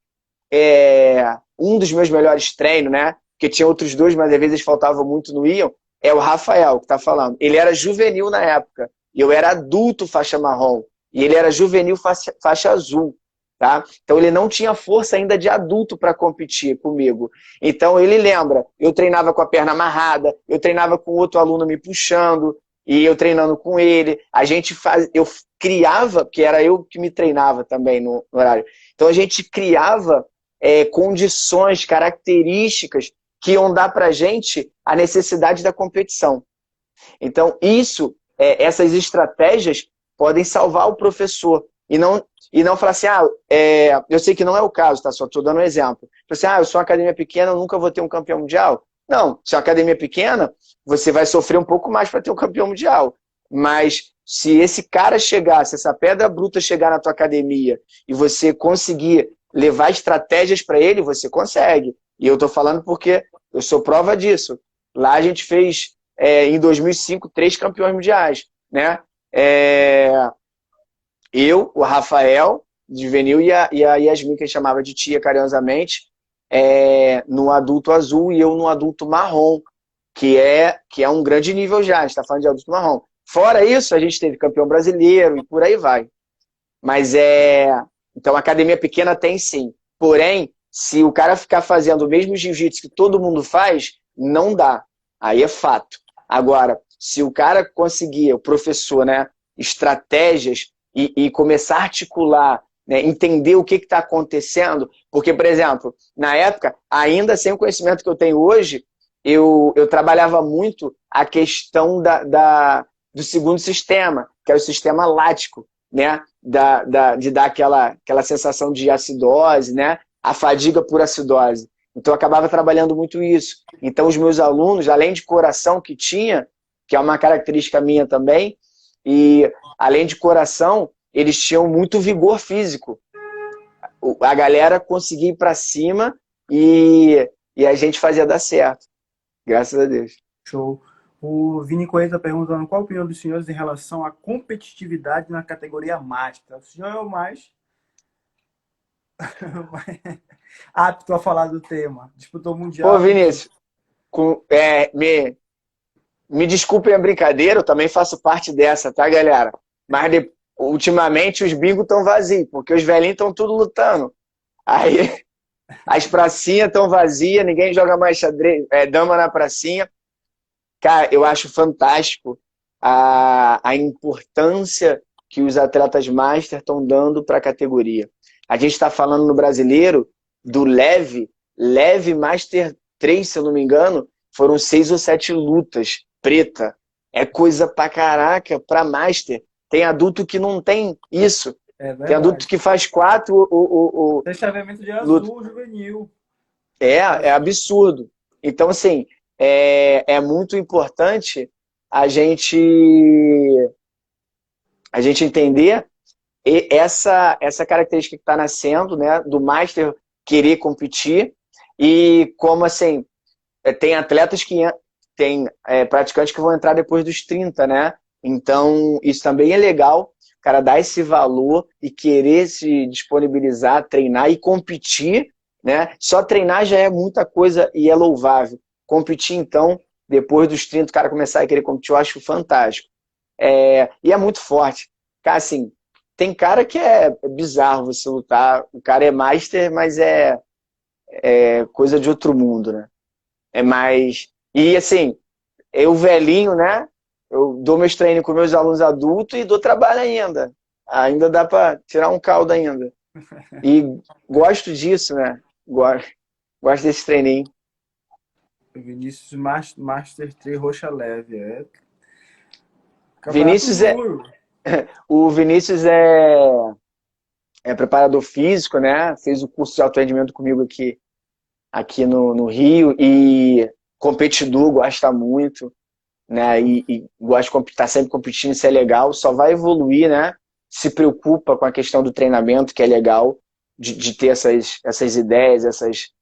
um dos meus melhores treinos, né? Porque tinha outros dois, mas às vezes eles faltavam muito, não iam, é o Rafael, que está falando. Ele era juvenil na época, e eu era adulto faixa marrom, e ele era juvenil faixa azul, tá? Então ele não tinha força ainda de adulto para competir comigo. Então ele lembra, eu treinava com a perna amarrada, eu treinava com outro aluno me puxando, e eu treinando com ele, eu criava, porque era eu que me treinava também no horário, então a gente criava condições, características que iam dar para a gente a necessidade da competição. Então, essas estratégias podem salvar o professor. E não falar assim, eu sei que não é o caso, tá? Só estou dando um exemplo. Assim, eu sou uma academia pequena, eu nunca vou ter um campeão mundial. Não, se é uma academia pequena, você vai sofrer um pouco mais para ter um campeão mundial. Mas se esse cara chegar, se essa pedra bruta chegar na tua academia e você conseguir levar estratégias para ele, você consegue. E eu estou falando porque eu sou prova disso. Lá a gente fez, em 2005, 3 campeões mundiais, né? Eu, o Rafael, de juvenil, e a Yasmin, que a gente chamava de tia carinhosamente, no adulto azul e eu no adulto marrom, que é um grande nível já, a gente está falando de adulto marrom. Fora isso, a gente teve campeão brasileiro e por aí vai. Mas então, a academia pequena tem sim. Porém, se o cara ficar fazendo o mesmo jiu-jitsu que todo mundo faz, não dá. Aí é fato. Agora, se o cara conseguir, o professor, né, estratégias e começar a articular, né, entender o que está acontecendo, porque, por exemplo, na época, ainda sem o conhecimento que eu tenho hoje, eu trabalhava muito a questão do segundo sistema, que é o sistema lático, né? De dar aquela sensação de acidose, né? A fadiga por acidose. Então, eu acabava trabalhando muito isso. Então, os meus alunos, além de coração que tinha, que é uma característica minha também, e além de coração, eles tinham muito vigor físico. A galera conseguia ir para cima e a gente fazia dar certo. Graças a Deus. Show. O Vini Coelho está perguntando qual a opinião dos senhores em relação à competitividade na categoria Master. O senhor é o mais apto a falar do tema. Disputou o Mundial. Pô, Vinícius, me desculpem a brincadeira, eu também faço parte dessa, tá, galera? Mas ultimamente os bingos estão vazios, porque os velhinhos estão tudo lutando. Aí as pracinhas estão vazias, ninguém joga mais xadrez, dama na pracinha. Cara, eu acho fantástico a importância que os atletas Master estão dando para a categoria. A gente está falando no brasileiro do leve Master 3, se eu não me engano, foram 6 ou 7 lutas, preta. É coisa pra caraca, pra Master. Tem adulto que não tem isso. Tem adulto que faz 4 Tem chaveamento de azul juvenil. É absurdo. Então, assim, é muito importante a gente entender essa característica que está nascendo, né, do Master querer competir e como, assim, tem atletas tem praticantes que vão entrar depois dos 30, né? Então, isso também é legal, o cara dar esse valor e querer se disponibilizar, treinar e competir, né? Só treinar já é muita coisa e é louvável. Competir, então, depois dos 30, o cara começar a querer competir, eu acho fantástico. E é muito forte. Cara, assim, tem cara que é bizarro você lutar, o cara é Master, mas é coisa de outro mundo, né? E assim, eu velhinho, né? Eu dou meus treinos com meus alunos adultos e dou trabalho ainda. Ainda dá para tirar um caldo ainda. E gosto disso, né? Gosto desse treininho. Vinícius Master 3 Roxa Leve. É campeonato Vinícius é, duro. o Vinícius é preparador físico, né? Fez o curso de alto rendimento comigo aqui no Rio e competidor, gosta muito, né? E gosta de estar sempre competindo, isso é legal. Só vai evoluir, né? Se preocupa com a questão do treinamento, que é legal, de ter essas ideias, essas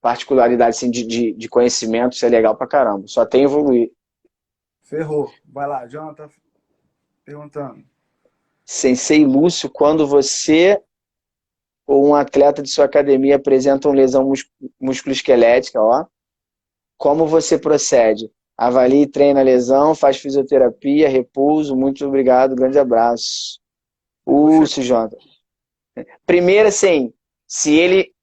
particularidades assim, de conhecimento, isso é legal pra caramba. Só tem evoluir. Ferrou. Vai lá, Jonathan perguntando. Sensei Lúcio, quando você ou um atleta de sua academia apresentam lesão musculoesquelética, ó, como você procede? Avalie e treina a lesão, faz fisioterapia, repouso, muito obrigado, grande abraço. Puxa, Jota. Primeiro, assim, se ele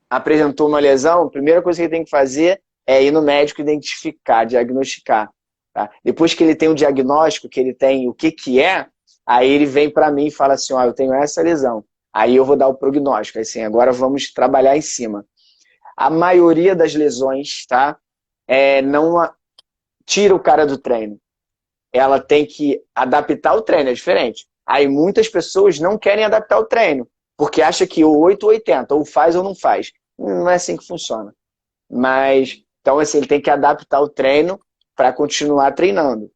apresentou uma lesão, a primeira coisa que ele tem que fazer é ir no médico identificar, diagnosticar. Tá? Depois que ele tem o diagnóstico, que ele tem o que é, aí ele vem para mim e fala assim, ó, eu tenho essa lesão. Aí eu vou dar o prognóstico. Assim, agora vamos trabalhar em cima. A maioria das lesões, tá? Não tira o cara do treino. Ela tem que adaptar o treino, é diferente. Aí muitas pessoas não querem adaptar o treino, porque acha que ou 8 ou 80, ou faz ou não faz. Não é assim que funciona. Mas, então, assim, ele tem que adaptar o treino para continuar treinando.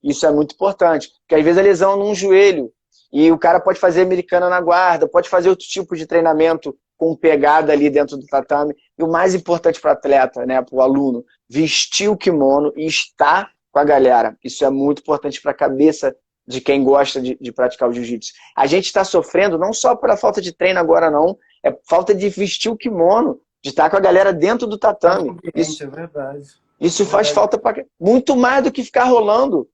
Isso é muito importante, porque às vezes a lesão é num joelho, e o cara pode fazer americana na guarda, pode fazer outro tipo de treinamento com pegada ali dentro do tatame. E o mais importante para o atleta, né, para o aluno, vestir o kimono e estar com a galera. Isso é muito importante para a cabeça de quem gosta de praticar o jiu-jitsu. A gente está sofrendo não só pela falta de treino agora, não, é falta de vestir o kimono, de estar com a galera dentro do tá no tatame. ambiente, é verdade. Isso É faz verdade. falta muito mais do que ficar rolando.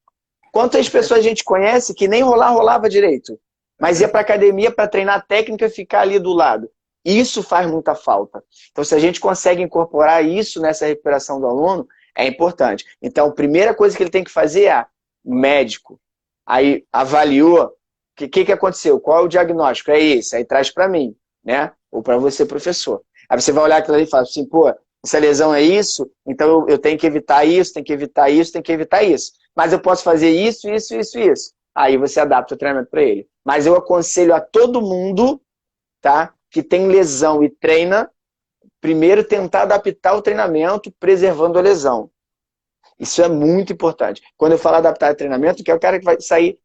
Quantas pessoas a gente conhece que nem rolava direito, mas ia para academia para treinar técnica e ficar ali do lado. Isso faz muita falta. Então, se a gente consegue incorporar isso nessa recuperação do aluno, é importante. Então, a primeira coisa que ele tem que fazer é médico. Aí avaliou o que aconteceu, qual é o diagnóstico? É esse, aí traz para mim, né? Ou para você, professor. Aí você vai olhar aquilo ali e fala assim, pô, essa lesão é isso, então eu tenho que evitar isso, tenho que evitar isso, tenho que evitar isso. Mas eu posso fazer isso, isso, isso, isso. Aí você adapta o treinamento para ele. Mas eu aconselho a todo mundo, tá, que tem lesão e treina, primeiro tentar adaptar o treinamento, preservando a lesão. Isso é muito importante. Quando eu falo adaptar o treinamento, que é o cara que vai sair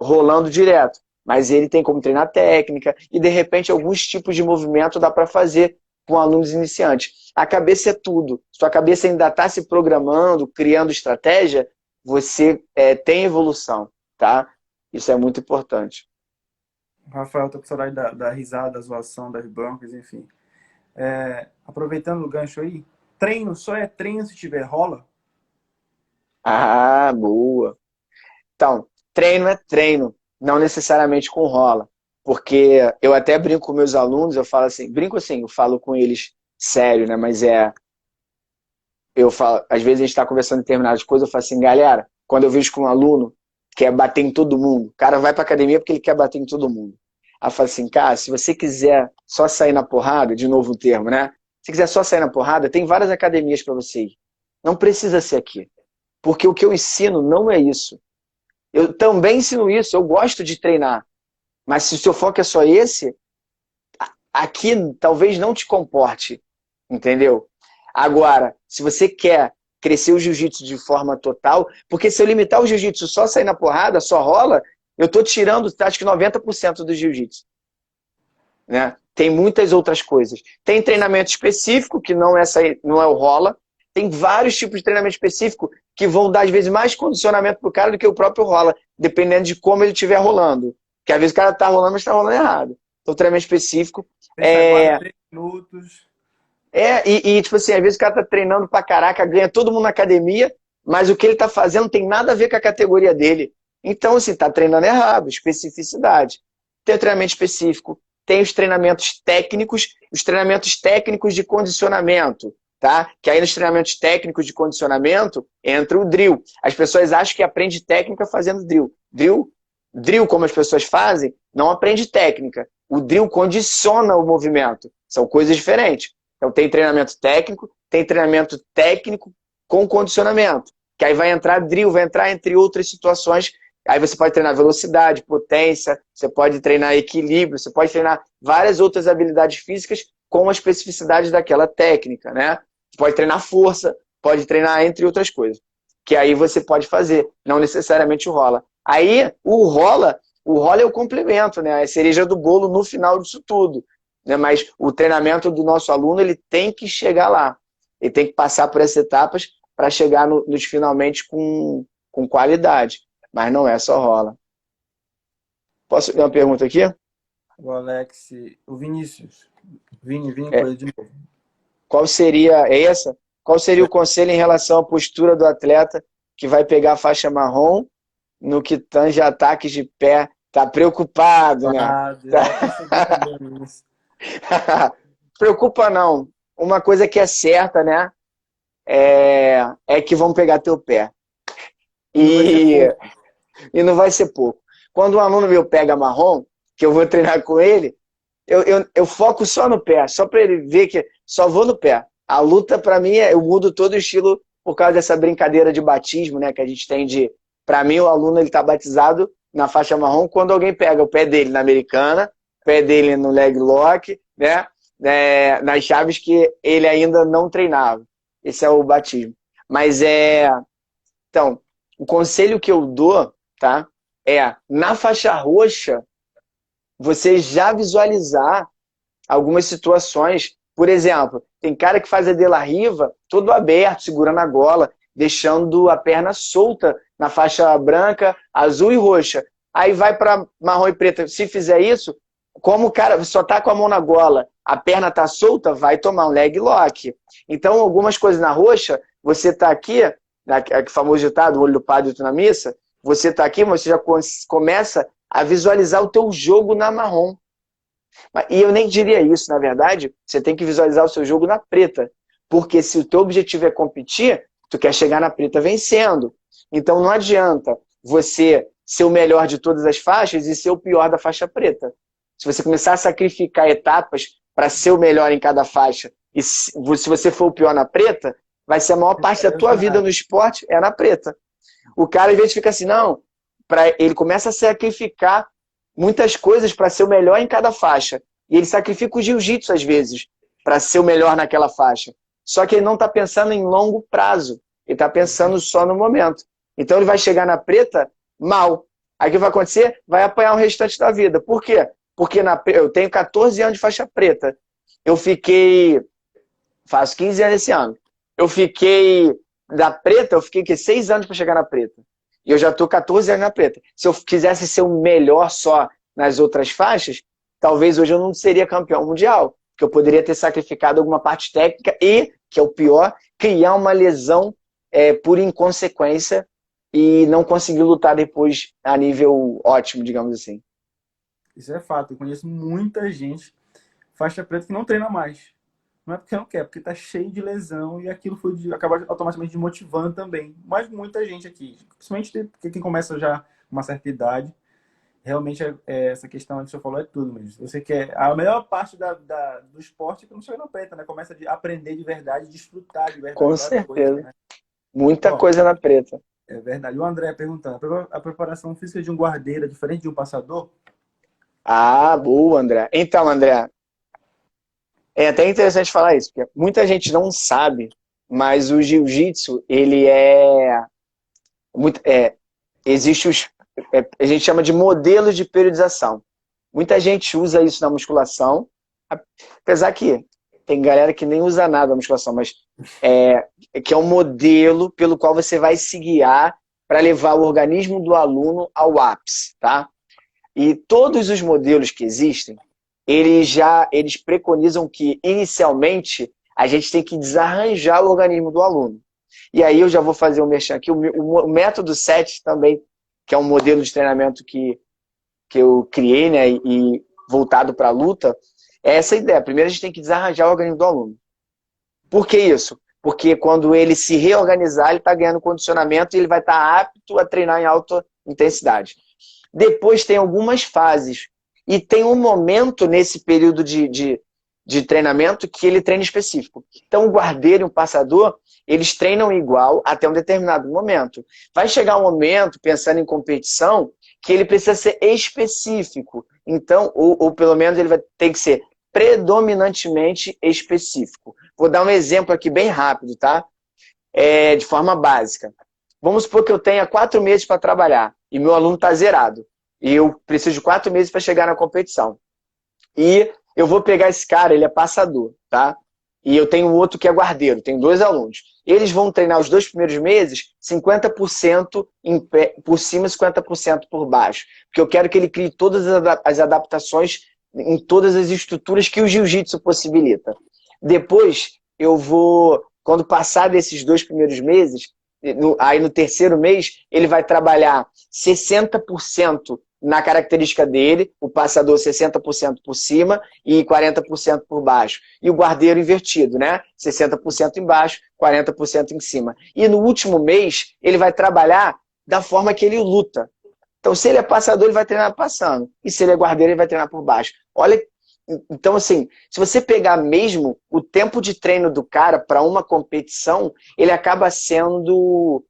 rolando direto. Mas ele tem como treinar técnica e, de repente, alguns tipos de movimento dá para fazer com alunos iniciantes. A cabeça é tudo. Sua cabeça ainda está se programando, criando estratégia, você tem evolução, tá? Isso é muito importante. O Rafael tá com saudade da risada, da zoação, das broncas, enfim. Aproveitando o gancho aí, treino só é treino se tiver rola? Ah, boa. Então, treino é treino, não necessariamente com rola. Porque eu até brinco com meus alunos, eu falo assim, brinco assim, eu falo com eles sério, né? Mas eu falo, às vezes a gente está conversando em determinadas coisas, eu falo assim, galera, quando eu vejo que um aluno quer bater em todo mundo, o cara vai para academia porque ele quer bater em todo mundo. Aí eu falo assim, cara, se você quiser só sair na porrada, de novo o termo, né? Se quiser só sair na porrada, tem várias academias para você ir. Não precisa ser aqui. Porque o que eu ensino não é isso. Eu também ensino isso, eu gosto de treinar. Mas se o seu foco é só esse, aqui talvez não te comporte, entendeu? Agora, se você quer crescer o jiu-jitsu de forma total, porque se eu limitar o jiu-jitsu só sair na porrada, só rola, eu estou tirando, acho que 90% do jiu-jitsu. Né? Tem muitas outras coisas. Tem treinamento específico, que não é o rola. Tem vários tipos de treinamento específico que vão dar, às vezes, mais condicionamento para o cara do que o próprio rola, dependendo de como ele estiver rolando. Porque às vezes o cara está rolando, mas está rolando errado. Então, treinamento específico Fecha a guarda 3 minutos. tipo assim, às vezes o cara tá treinando pra caraca, ganha todo mundo na academia, mas o que ele tá fazendo tem nada a ver com a categoria dele. Então, assim, tá treinando errado, especificidade. Tem o treinamento específico, tem os treinamentos técnicos de condicionamento, tá? Que aí nos treinamentos técnicos de condicionamento entra o drill. As pessoas acham que aprende técnica fazendo drill. Drill Drill, como as pessoas fazem, não aprende técnica. O drill condiciona o movimento. São coisas diferentes. Então tem treinamento técnico com condicionamento. Que aí vai entrar drill, vai entrar entre outras situações. Aí você pode treinar velocidade, potência, você pode treinar equilíbrio, você pode treinar várias outras habilidades físicas com a especificidade daquela técnica, né? Você pode treinar força, pode treinar entre outras coisas. Que aí você pode fazer, não necessariamente o rola. Aí o rola é o complemento, né? É a cereja do bolo no final disso tudo. Né? Mas o treinamento do nosso aluno, ele tem que chegar lá. Ele tem que passar por essas etapas para chegar nos finalmente com qualidade. Mas não é só rola. Posso fazer uma pergunta aqui? O Alex, o Vinícius. Vini, É, coisa de novo. qual seria essa? Qual seria o conselho em relação à postura do atleta que vai pegar a faixa marrom no que tange ataques de pé? Tá preocupado, né? Já percebi também isso. Preocupa não. Uma coisa que é certa, né? É que vão pegar teu pé. E não vai ser E, pouco. e não vai ser pouco. Quando um aluno meu pega marrom, que eu vou treinar com ele, eu foco só no pé, só para ele ver que só vou no pé. A luta, para mim, eu mudo todo o estilo por causa dessa brincadeira de batismo, né? Que a gente tem de... Para mim, o aluno ele tá batizado na faixa marrom quando alguém pega o pé dele na americana, o pé dele no leg lock, né? Nas chaves que ele ainda não treinava. Esse é o batismo. Mas Então, o conselho que eu dou, tá? Na faixa roxa, você já visualizar algumas situações. Por exemplo, tem cara que faz a de la riva todo aberto, segurando a gola, deixando a perna solta na faixa branca, azul e roxa. Aí vai para marrom e preta. Se fizer isso, como o cara só tá com a mão na gola, a perna tá solta, vai tomar um leg lock. Então, algumas coisas na roxa, você tá aqui, aquele famoso ditado, o olho do padre na missa, você tá aqui, você já começa a visualizar o teu jogo na marrom. E eu nem diria isso, na verdade, você tem que visualizar o seu jogo na preta. Porque se o teu objetivo é competir, tu quer chegar na preta vencendo. Então não adianta você ser o melhor de todas as faixas e ser o pior da faixa preta. Se você começar a sacrificar etapas para ser o melhor em cada faixa, e se você for o pior na preta, vai ser a maior parte da tua vida no esporte é na preta. O cara, às vezes, fica assim, não, ele começa a sacrificar muitas coisas para ser o melhor em cada faixa. E ele sacrifica o jiu-jitsu, às vezes, para ser o melhor naquela faixa. Só que ele não está pensando em longo prazo. Ele está pensando só no momento. Então ele vai chegar na preta mal. Aí o que vai acontecer? Vai apanhar o restante da vida. Por quê? Porque eu tenho 14 anos de faixa preta. Faço 15 anos esse ano. Da preta, eu fiquei 6 anos para chegar na preta. E eu já estou 14 anos na preta. Se eu quisesse ser o melhor só nas outras faixas, talvez hoje eu não seria campeão mundial. Porque eu poderia ter sacrificado alguma parte técnica e, que é o pior, criar uma lesão por inconsequência e não conseguir lutar depois a nível ótimo, digamos assim. Isso é fato. Eu conheço muita gente faixa preta que não treina mais. Não é porque não quer, é porque tá cheio de lesão e aquilo acaba automaticamente desmotivando também. Mas muita gente aqui, principalmente porque quem começa já com uma certa idade, realmente essa questão que o senhor falou é tudo mesmo. Você quer. A melhor parte do esporte é quando chega na preta, né? Começa a aprender de verdade, desfrutar de verdade Com das coisas, certeza. né? Muita Bom, coisa na preta. é verdade. O André perguntando, a preparação física de um guardeiro é diferente de um passador? Ah, boa, André. Então, André, é até interessante falar isso, porque muita gente não sabe, mas o jiu-jitsu, ele muito, existe a gente chama de modelos de periodização. Muita gente usa isso na musculação, apesar que tem galera que nem usa nada na musculação, mas que é um modelo pelo qual você vai se guiar para levar o organismo do aluno ao ápice, tá? E todos os modelos que existem, eles preconizam que, inicialmente, a gente tem que desarranjar o organismo do aluno. E aí eu já vou fazer um merchan aqui. O método 7 também, que é um modelo de treinamento que eu criei, né, e voltado para a luta, é essa ideia. Primeiro a gente tem que desarranjar o organismo do aluno. Por que isso? Porque quando ele se reorganizar, ele está ganhando condicionamento e ele vai estar apto a treinar em alta intensidade. Depois tem algumas fases. E tem um momento nesse período de treinamento que ele treina específico. Então, o guardeiro e o passador, eles treinam igual até um determinado momento. Vai chegar um momento, pensando em competição, que ele precisa ser específico. Então, ou pelo menos ele vai ter que ser predominantemente específico. Vou dar um exemplo aqui bem rápido, tá? De forma básica. Vamos supor que eu tenha 4 meses para trabalhar e meu aluno está zerado. E eu preciso de 4 meses para chegar na competição. E eu vou pegar esse cara, ele é passador, tá? E eu tenho outro que é guardeiro, tenho 2 alunos. Eles vão treinar os 2 primeiros meses 50% por cima e 50% por baixo. Porque eu quero que ele crie todas as adaptações em todas as estruturas que o jiu-jitsu possibilita. Depois, eu vou, quando passar desses 2 primeiros meses, aí no terceiro mês, ele vai trabalhar 60% na característica dele, o passador 60% por cima e 40% por baixo. E o guardeiro invertido, né? 60% embaixo, 40% em cima. E no último mês, ele vai trabalhar da forma que ele luta. Então, se ele é passador, ele vai treinar passando. E se ele é guardeiro, ele vai treinar por baixo. Olha, então assim, se você pegar mesmo o tempo de treino do cara para uma competição, ele acaba sendo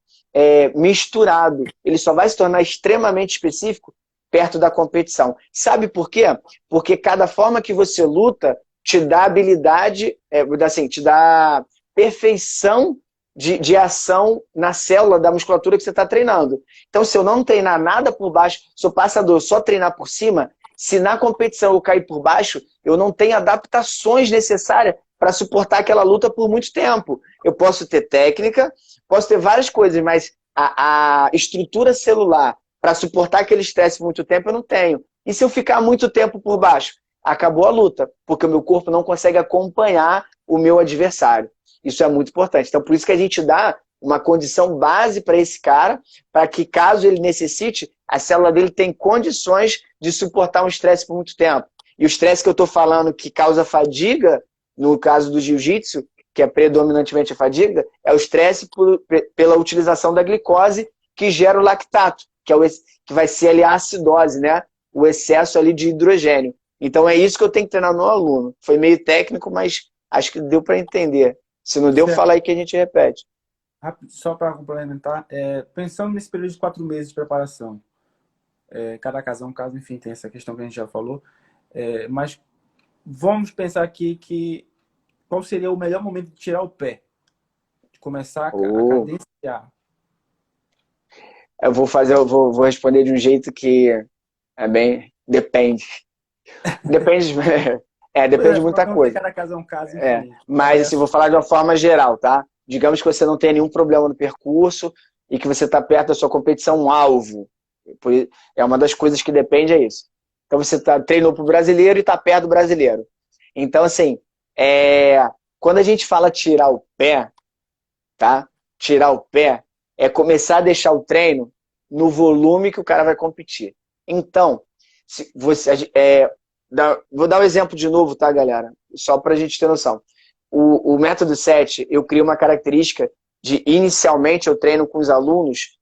misturado. Ele só vai se tornar extremamente específico perto da competição. Sabe por quê? Porque cada forma que você luta te dá habilidade, assim, te dá perfeição de ação na célula da musculatura que você está treinando. Então, se eu não treinar nada por baixo, sou passador, só treinar por cima, se na competição eu cair por baixo, eu não tenho adaptações necessárias para suportar aquela luta por muito tempo. Eu posso ter técnica, posso ter várias coisas, mas a estrutura celular para suportar aquele estresse por muito tempo eu não tenho. E se eu ficar muito tempo por baixo? Acabou a luta, porque o meu corpo não consegue acompanhar o meu adversário. Isso é muito importante. Então, por isso que a gente dá uma condição base para esse cara, para que caso ele necessite, a célula dele tem condições de suportar um estresse por muito tempo. E o estresse que eu estou falando que causa fadiga, no caso do jiu-jitsu, que é predominantemente a fadiga, é o estresse pela utilização da glicose que gera o lactato, que vai ser ali a acidose, né? O excesso ali de hidrogênio. Então é isso que eu tenho que treinar no aluno. Foi meio técnico, mas acho que deu para entender. Se não deu, fala aí que a gente repete. Rápido, só para complementar, pensando nesse período de 4 meses de preparação, cada caso é um caso, enfim, tem essa questão que a gente já falou, mas vamos pensar aqui qual seria o melhor momento de tirar o pé, de começar a cadenciar. Eu vou responder de um jeito que é bem... Depende. Depende, depende de muita coisa. Cada caso é um caso, enfim. Mas assim, vou falar de uma forma geral, tá? Digamos que você não tem nenhum problema no percurso e que você está perto da sua competição, um alvo. É uma das coisas que depende, é isso. Então você treinou para o brasileiro e está perto do brasileiro. Então, assim, quando a gente fala tirar o pé, tá? Tirar o pé é começar a deixar o treino no volume que o cara vai competir. Então, se você, vou dar um exemplo de novo, tá, galera? Só para a gente ter noção. O método 7, eu crio uma característica de, inicialmente, eu treino com os alunos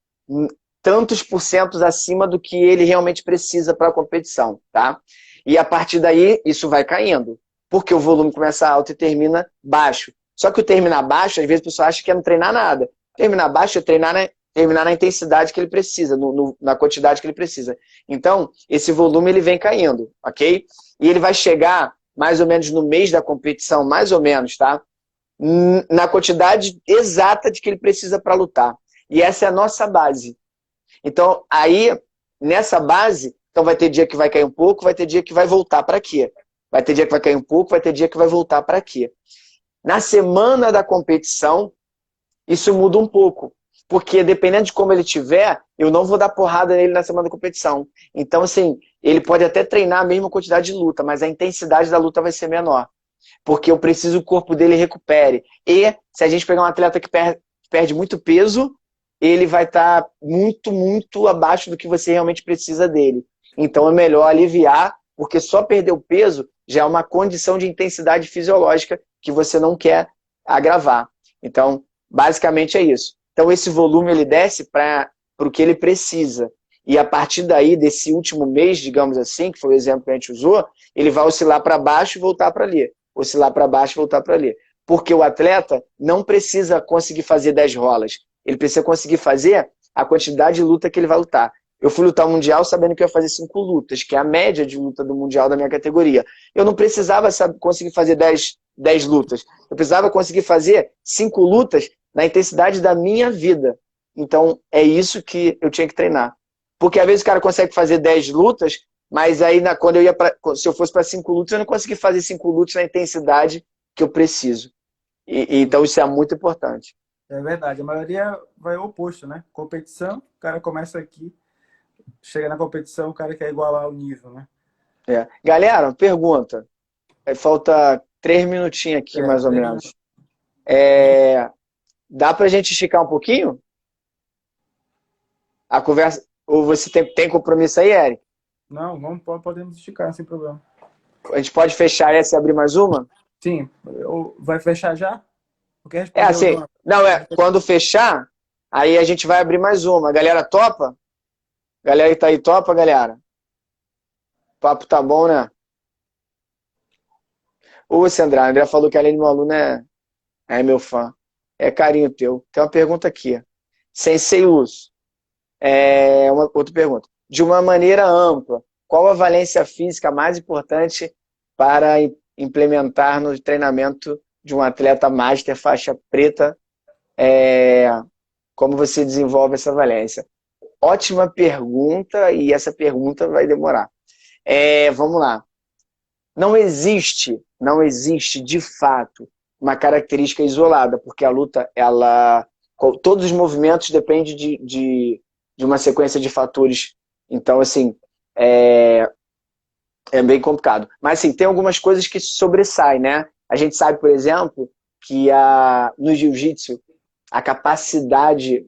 tantos % acima do que ele realmente precisa para a competição, tá? E a partir daí, isso vai caindo, porque o volume começa alto e termina baixo. Só que o terminar baixo, às vezes a pessoa acha que é não treinar nada. Terminar baixo é terminar na intensidade que ele precisa, na quantidade que ele precisa. Então, esse volume ele vem caindo, ok? E ele vai chegar mais ou menos no mês da competição, mais ou menos, tá? Na quantidade exata de que ele precisa para lutar. E essa é a nossa base. Então, aí, nessa base, então vai ter dia que vai cair um pouco, vai ter dia que vai voltar para quê? Vai ter dia que vai cair um pouco, vai ter dia que vai voltar para quê? Na semana da competição, isso muda um pouco. Porque dependendo de como ele tiver, eu não vou dar porrada nele na semana da competição. Então, assim, ele pode até treinar a mesma quantidade de luta, mas a intensidade da luta vai ser menor. Porque eu preciso que o corpo dele recupere. E se a gente pegar um atleta que perde muito peso, ele vai estar muito, muito abaixo do que você realmente precisa dele. Então é melhor aliviar, porque só perder o peso já é uma condição de intensidade fisiológica que você não quer agravar. Então, basicamente é isso. Então esse volume ele desce para o que ele precisa. E a partir daí, desse último mês, digamos assim, que foi o exemplo que a gente usou, ele vai oscilar para baixo e voltar para ali. Oscilar para baixo e voltar para ali. Porque o atleta não precisa conseguir fazer 10 rolas. Ele precisa conseguir fazer a quantidade de luta que ele vai lutar. Eu fui lutar o Mundial sabendo que eu ia fazer 5 lutas, que é a média de luta do Mundial da minha categoria. Eu não precisava conseguir fazer 10 lutas. Eu precisava conseguir fazer 5 lutas na intensidade da minha vida. Então, é isso que eu tinha que treinar. Porque às vezes o cara consegue fazer 10 lutas, mas aí quando eu ia se eu fosse para 5 lutas, eu não consegui fazer 5 lutas na intensidade que eu preciso. Então, isso é muito importante. É verdade, a maioria vai ao oposto, né? Competição, o cara começa aqui, chega na competição, o cara quer igualar o nível, né? Galera, pergunta. Falta 3 minutinhos aqui, mais ou menos. Dá pra gente esticar um pouquinho? A conversa... Ou você tem compromisso aí, Eric? Não, podemos esticar, sem problema. A gente pode fechar essa e abrir mais uma? Sim. Vai fechar já? Assim, quando fechar, aí a gente vai abrir mais uma. A galera topa? Galera que tá aí topa, galera? O papo tá bom, né? Ô, Sandra, a André falou que além de meu aluno é meu fã. É carinho teu. Tem uma pergunta aqui. Sensei Lúcio. Outra pergunta. De uma maneira ampla, qual a valência física mais importante para implementar no treinamento de um atleta master faixa preta? Como você desenvolve essa valência? Ótima pergunta, e essa pergunta vai demorar. Vamos lá. Não existe de fato uma característica isolada, porque a luta, todos os movimentos dependem de uma sequência de fatores. Então, assim, é bem complicado. Mas, assim, tem algumas coisas que sobressaem, né? A gente sabe, por exemplo, que no jiu-jitsu, a capacidade,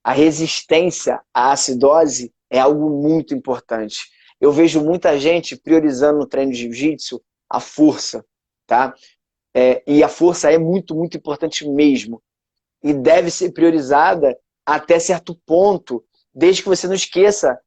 a resistência à acidose é algo muito importante. Eu vejo muita gente priorizando no treino de jiu-jitsu a força, tá? E a força é muito, muito importante mesmo. E deve ser priorizada até certo ponto, desde que você não esqueça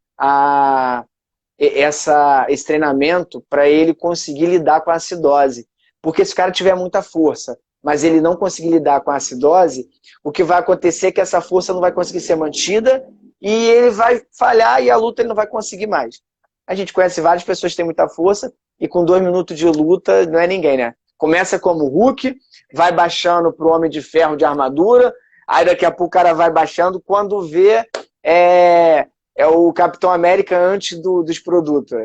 esse treinamento para ele conseguir lidar com a acidose. Porque se o cara tiver muita força, mas ele não conseguir lidar com a acidose, o que vai acontecer é que essa força não vai conseguir ser mantida e ele vai falhar e a luta ele não vai conseguir mais. A gente conhece várias pessoas que têm muita força e com 2 minutos de luta não é ninguém, né? Começa como Hulk, vai baixando pro Homem de Ferro de armadura, aí daqui a pouco o cara vai baixando, quando vê é o Capitão América antes dos produtos.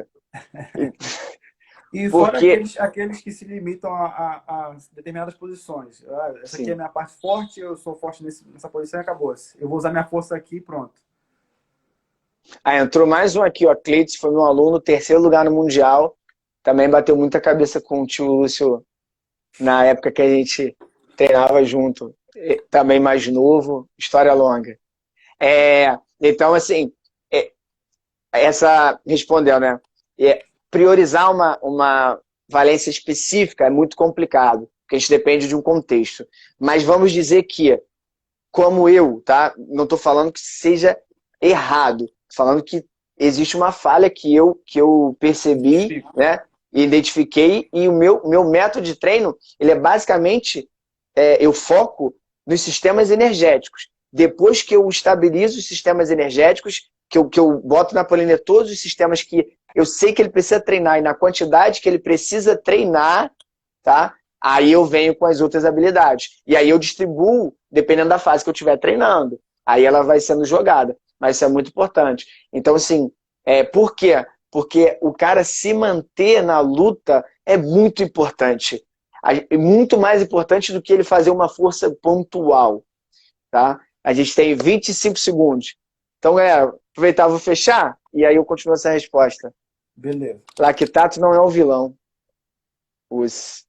E fora aqueles que se limitam a determinadas posições. Essa aqui é a minha parte forte, eu sou forte nessa posição e acabou-se. Eu vou usar minha força aqui e pronto. Entrou mais um aqui, ó. Cleiton foi meu aluno, 3º lugar no Mundial. Também bateu muita cabeça com o tio Lúcio na época que a gente treinava junto. Também mais novo, história longa. Então, assim, respondeu, né? Priorizar uma valência específica é muito complicado, porque a gente depende de um contexto. Mas vamos dizer que, como eu, tá? Não estou falando que seja errado, estou falando que existe uma falha que eu percebi, né? Identifiquei, e o meu método de treino, ele é basicamente, eu foco nos sistemas energéticos. Depois que eu estabilizo os sistemas energéticos, que eu boto na planilha todos os sistemas que eu sei que ele precisa treinar e na quantidade que ele precisa treinar, tá? Aí eu venho com as outras habilidades. E aí eu distribuo, dependendo da fase que eu estiver treinando. Aí ela vai sendo jogada. Mas isso é muito importante. Então, assim, por quê? Porque o cara se manter na luta é muito importante. Muito mais importante do que ele fazer uma força pontual, tá? A gente tem 25 segundos. Então, galera, aproveitar, vou fechar e aí eu continuo essa resposta. Beleza. Lactato não é um vilão. Os